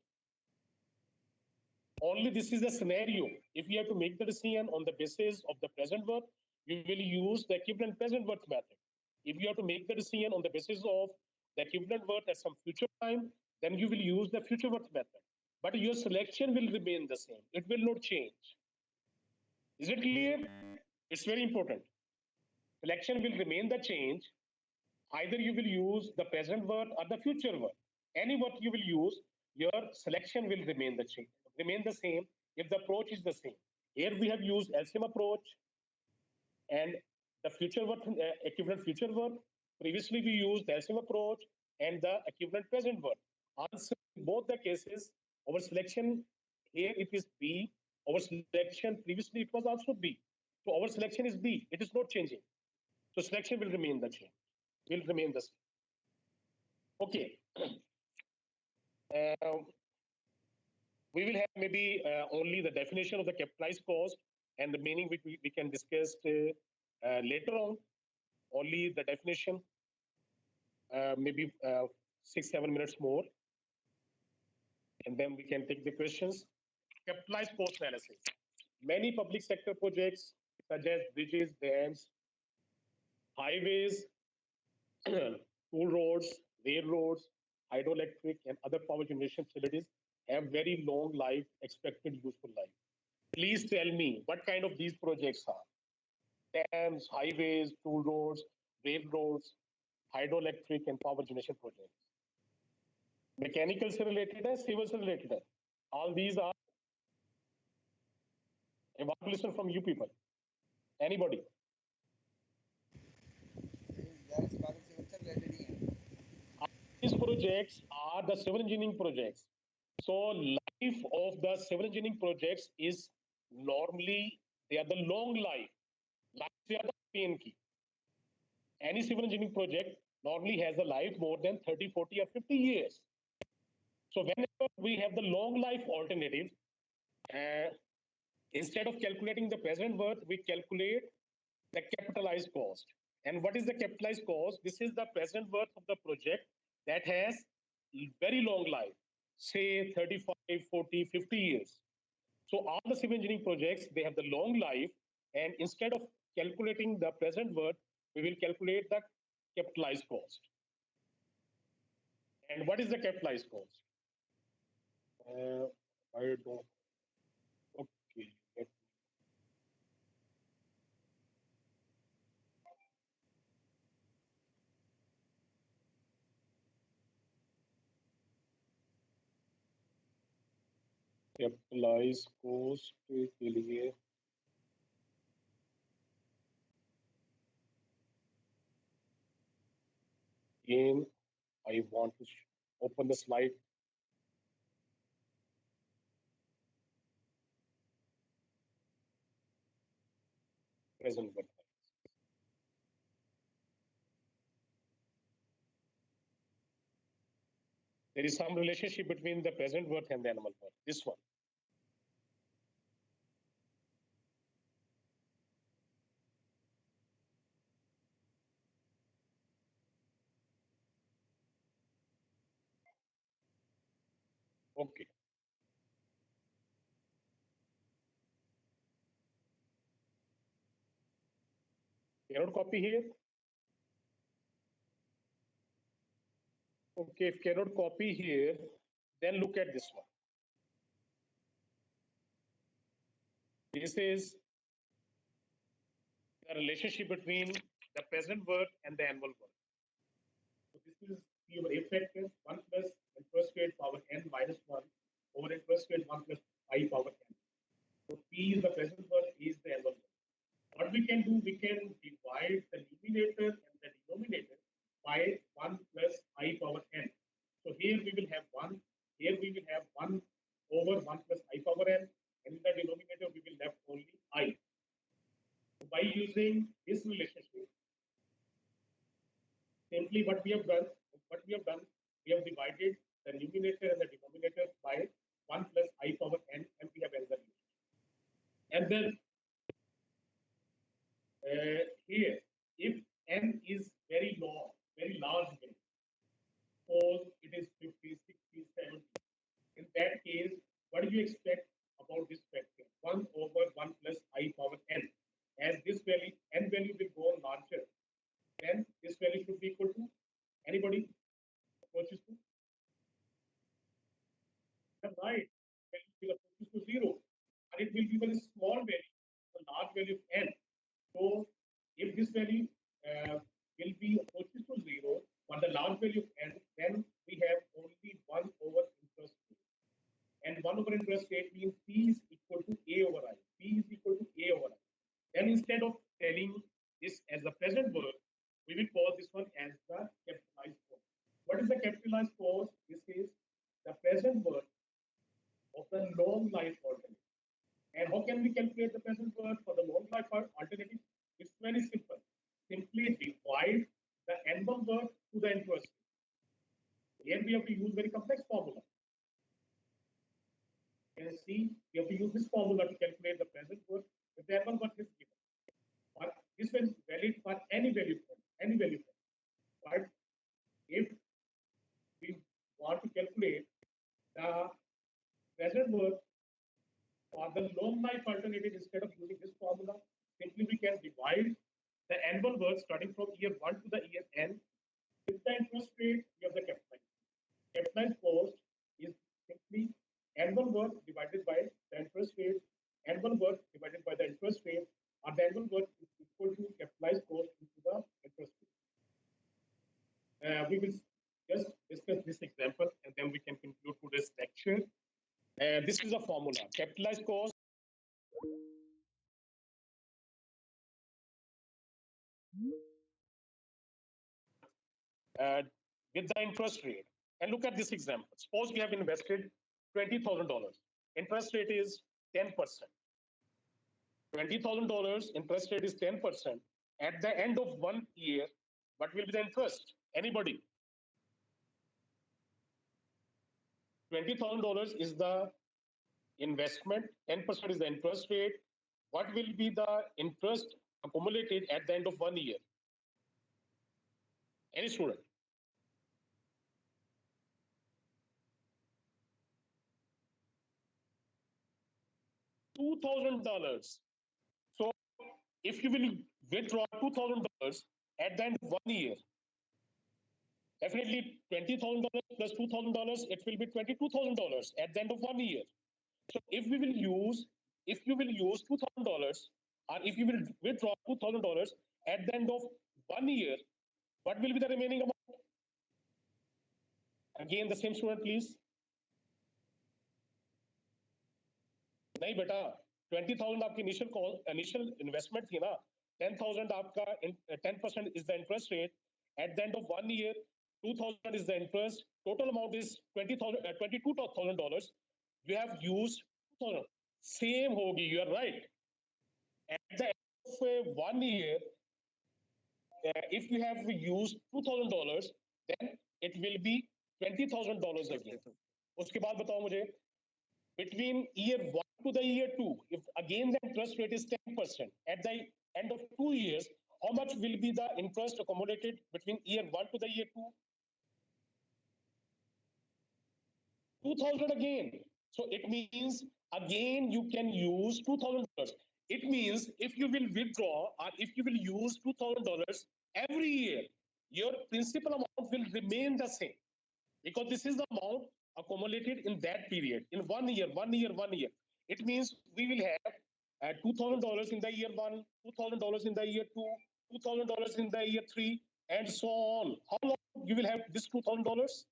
Speaker 1: Only this is the scenario. If you have to make the decision on the basis of the present worth, you will use the equivalent present worth method. If you have to make the decision on the basis of the equivalent worth at some future time, then you will use the future worth method. But your selection will remain the same. It will not change. Is it clear? It's very important. Selection will remain the change. Either you will use the present worth or the future worth. Any worth you will use, your selection will remain the same if the approach is the same. Here we have used LCM approach and the future worth, equivalent future worth. Previously we used the LCM approach and the equivalent present worth. Answer in both the cases, our selection here it is B. Our selection previously it was also B. So our selection is B. It is not changing. So selection will remain the same. Okay. We will have maybe only the definition of the capitalized cost and the meaning which we can discuss later on. Only the definition, maybe 6-7 minutes more. And then we can take the questions. Capitalized cost analysis. Many public sector projects such as bridges, dams, highways, toll roads, railroads, hydroelectric, and other power generation facilities have very long life, expected useful life. Please tell me what kind of these projects are. Dams, highways, toll roads, railroads, hydroelectric, and power generation projects. Mechanical से related है, civil से related है. All these are. I want to listen from you people. Anybody?
Speaker 2: यार इस बारे से civil से related ही है.
Speaker 1: These projects are the civil engineering projects. So life of the civil engineering projects is normally, they are the long life. Life they are the pain key. Any civil engineering project normally has a life more than 30, 40 or 50 years. So whenever we have the long life alternative, instead of calculating the present worth, we calculate the capitalized cost. And what is the capitalized cost? This is the present worth of the project that has very long life, say 35, 40, 50 years. So all the civil engineering projects, they have the long life, and instead of calculating the present worth, we will calculate the capitalized cost. And what is the capitalized cost? I don't. Okay. Capitalized cost के लिए again I want to open the slide. Present worth. There is some relationship between the present worth and the annual worth. This one. Okay. Cannot copy here. Okay, if cannot copy here, then look at this one. This is the relationship between the present worth and the annual worth. So this is your A factor 1 plus interest rate power n minus 1 over interest rate 1 plus I power n. So P is the present worth, E is the annual worth. What we can do, we can divide the numerator and the denominator by 1 plus I power n. So here we will have 1, here we will have 1 over 1 plus I power n, and in the denominator we will have only I. So by using this relationship, simply what we have done, we have divided the numerator and the denominator by 1 plus I power n, and we have answer. And then here, if n is very long, very large value, suppose it is 50, 60, 70, in that case, what do you expect about this factor? 1 over 1 plus I power n. As this value, n value will go larger, then this value should be equal to anybody? Approaches to? Right, value will approach to 0, and it will be very small value, a large value of n. So if this value will be approaches to 0, but the large value of n, then we have only 1 over interest rate. And 1 over interest rate means P is equal to A over I. P is equal to A over I. Then instead of telling this as the present worth, we will call this one as the capitalized cost. What is the capitalized cost? This is the present worth of the long life alternative. And how can we calculate the present worth for the long life alternative? It's very simple. Simply divide the annual worth to the interest rate. Here we have to use very complex formula. You can see we have to use this formula to calculate the present worth if the annual worth is given. But this is valid for any value point, any value point. But if we want to calculate the present worth for the long life alternative, instead of using this formula, simply we can divide the annual worth starting from year 1 to the year n. With the interest rate, we have the capitalized. We will just discuss this example and then we can conclude today's lecture. This is a formula. Capitalized cost with the interest rate. And look at this example. Suppose we have invested $20,000. Interest rate is 10%. $20,000 interest rate is 10%. At the end of 1 year, what will be the interest? Anybody? $20,000 is the investment, 10% is the interest rate. What will be the interest accumulated at the end of 1 year? Any student? $2,000. So if you will withdraw $2,000 at the end of 1 year, definitely $20,000 plus $2,000, it will be $22,000 at the end of 1 year. So if you will use $2,000, or if you will withdraw $2,000 at the end of 1 year, what will be the remaining amount? Again, the same student, please. नहीं बेटा, 20,000 आपकी initial investment थी ना, 10,000 आपका 10% is the interest rate. At the end of 1 year, 2,000 is the interest. Total amount is $22,000. You have used 2,000. Same होगी, you are right. At the end of 1 year, if you have used $2,000, then it will be $20,000 again. उसके बाद बताओ मुझे, between year 1 to the year 2, if again the interest rate is 10%, at the end of 2 years, how much will be the interest accumulated between year 1 to the year 2? 2,000 again. So it means again you can use $2,000. It means if you will withdraw or if you will use $2,000 every year, your principal amount will remain the same, because this is the amount accumulated in that period, in 1 year, 1 year, 1 year. It means we will have $2,000 in the year 1, $2,000 in the year 2, $2,000 in the year 3, and so on. How long you will have this $2,000?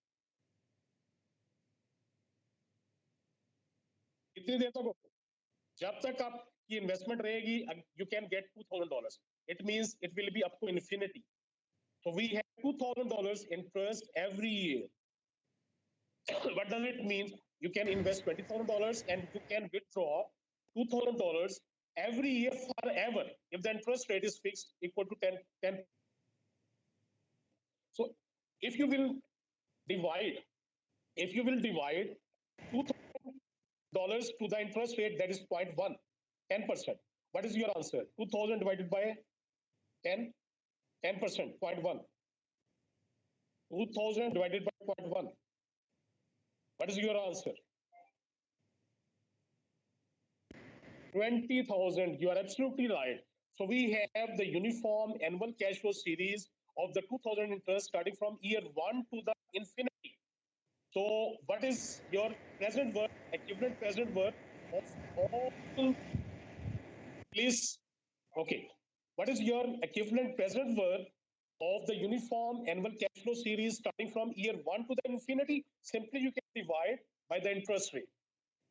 Speaker 1: कितनी देर तक? जब तक आपकी investment रहेगी, you can get $2,000. It means it will be up to infinity. So we have $2,000 interest every year. What does it mean? You can invest $20,000 and you can withdraw $2,000 every year forever if the interest rate is fixed equal to 10. So if you will divide $2,000 to the interest rate, that is 0.1, 10%. What is your answer? 2,000 divided by 10, 10%, 0.1. 2,000 divided by 0.1. What is your answer? 20,000. You are absolutely right. So we have the uniform annual cash flow series of the 2,000 interest starting from year 1 to the infinity. So what is your present worth, equivalent present worth of all? Please, okay. What is your equivalent present worth of the uniform annual cash flow series starting from year 1 to the infinity? Simply you can divide by the interest rate.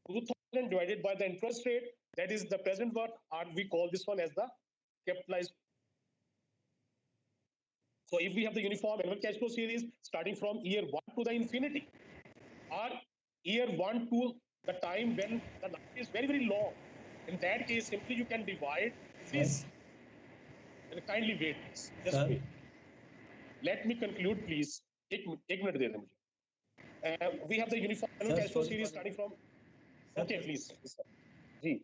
Speaker 1: 2,000 divided by the interest rate, that is the present worth, or we call this one as the capitalized. So if we have the uniform annual cash flow series starting from year 1 to the infinity, or year 1 to the time when the life is very, very long, in that case, simply you can divide this. And kindly wait, please. Just wait. Let me conclude, please. एक minute दे दें मुझे. We have the uniform annual cash flow series starting from. Okay, please. जी.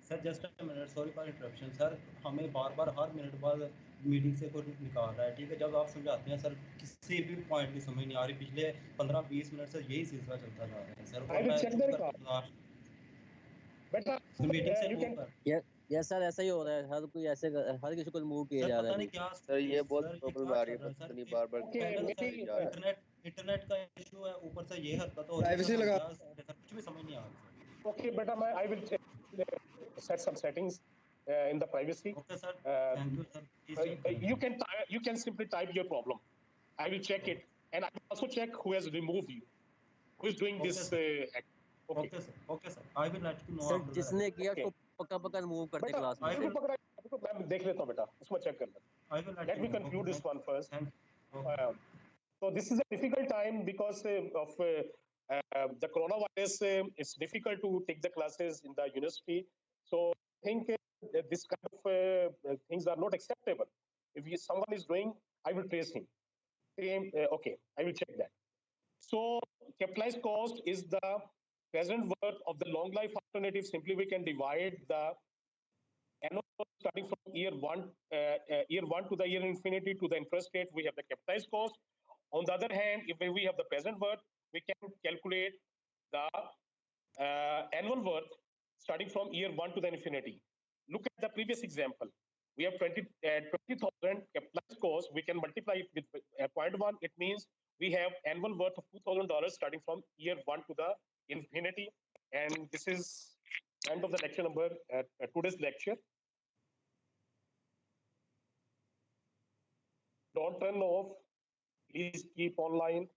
Speaker 4: Sir just a minute, sorry for interruption sir, हमें बार बार हर minute बाद meeting से कोई निकाल रहा है, ठीक है? जब आप समझाते हैं सर किसी भी पॉइंट की समझ नहीं आ रही, पिछले 15-20 मिनट से यही सिलसिला चलता जा रहा है सर।
Speaker 1: बेटा
Speaker 4: मीटिंग से मूव कर
Speaker 7: यस सर, ऐसा ही हो रहा है, हर किसी को मूव किया जा रहा है।
Speaker 4: पता नहीं क्या
Speaker 3: सर ये बहुत प्रॉब्लम आ रही है, पता नहीं बार-बार
Speaker 4: इंटरनेट का इशू है, ऊपर से ये हरकत हो रही है, कुछ भी समझ नहीं आ रहा।
Speaker 1: Okay, beta, I will set some settings in the privacy.
Speaker 4: Okay, sir. Thank you, sir.
Speaker 1: You can simply type your problem. I will check it, and I will also check who has removed you, who is doing
Speaker 4: Okay,
Speaker 1: this.
Speaker 4: sir.
Speaker 1: Okay.
Speaker 4: Okay, sir. Okay, sir. I will let you know
Speaker 7: sir
Speaker 4: after
Speaker 7: जिसने
Speaker 4: that.
Speaker 7: किया
Speaker 1: Okay.
Speaker 7: उसको पक्का पक्का remove करते
Speaker 1: बेटा
Speaker 7: class में
Speaker 4: I
Speaker 1: इसको
Speaker 4: will-
Speaker 1: पकड़ा, इसको मैं देख लेता हूँ बेटा, उसमें चेक कर लेता
Speaker 4: I will
Speaker 1: हूँ.
Speaker 4: let
Speaker 1: Let
Speaker 4: you
Speaker 1: me
Speaker 4: know.
Speaker 1: conclude
Speaker 4: Okay,
Speaker 1: this one first.
Speaker 4: Thank you. Okay.
Speaker 1: So this is a difficult time because of the coronavirus. It's difficult to take the classes in the university. So I think that this kind of things are not acceptable. If someone is doing, I will trace him. Okay, I will check that. So capitalized cost is the present worth of the long life alternative. Simply we can divide the annual cost starting from year one to the year infinity to the interest rate. We have the capitalized cost. On the other hand, if we have the present worth, we can calculate the annual worth starting from year one to the infinity. Look at the previous example. We have 20,000 capitalized cost. We can multiply it with 0.1. It means we have annual worth of $2,000 starting from year one to the infinity. And this is end of the lecture number, today's lecture. Don't turn off. Please keep online.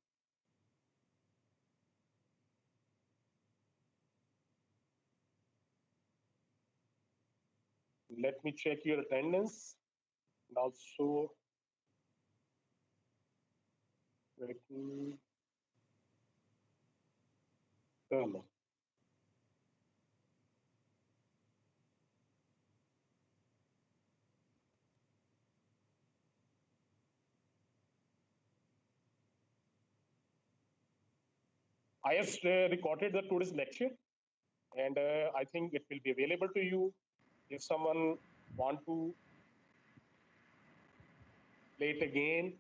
Speaker 1: Let me check your attendance. And also, let me turn off. I have recorded the today's lecture, and I think it will be available to you. If someone want to play it again,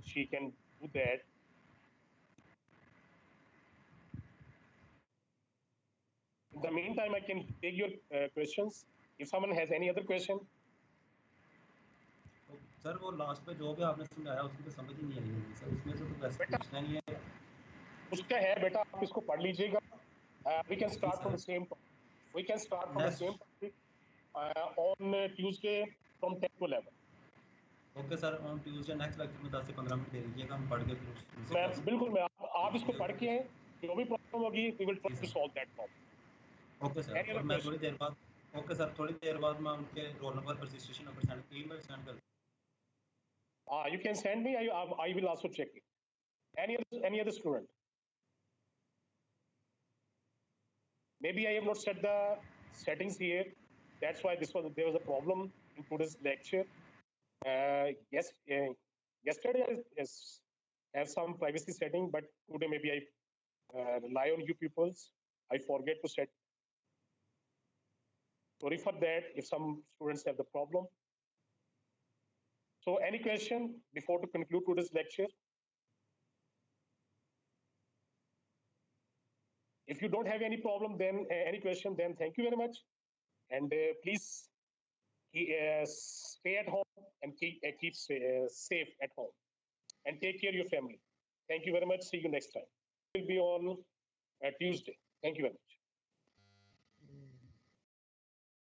Speaker 1: she can do that. In the meantime, I can take your questions. If someone has any other question.
Speaker 4: Sir वो last पे जो भी आपने समझाया उसकी तो समझ ही नहीं आई होगी सर, उसमें से तो वैसे
Speaker 1: बेटा,
Speaker 4: पूछना नहीं है.
Speaker 1: उसका है बेटा, आप इसको पढ़ लीजिएगा. We can start from the same topic. We can start from the same topic on Tuesday from 10 to 11.
Speaker 4: Okay sir, on Tuesday next lecture में 10 से 15 मिनट दे दीजिएगा, हम पढ़ के फिर उससे
Speaker 1: मैं बिल्कुल मैं आप इसको पढ़ के जो भी प्रॉब्लम होगी we will try to solve that problem.
Speaker 4: Okay sir. और मैं थोड़ी देर बाद ओके सर थोड़ी देर बाद मैं उनके रोल नंबर पर registration number send email send कर.
Speaker 1: You can send me. I will also check it. Any other student? Maybe I have not set the settings here. That's why there was a problem in today's lecture. Yes, yesterday I have some privacy setting, but today maybe I rely on you pupils. I forget to set. Sorry for that if some students have the problem. So any question before to conclude today's lecture? If you don't have any problem, then any question, then thank you very much. And please stay at home and keep safe at home. And take care of your family. Thank you very much. See you next time. We'll be on Tuesday. Thank you very much.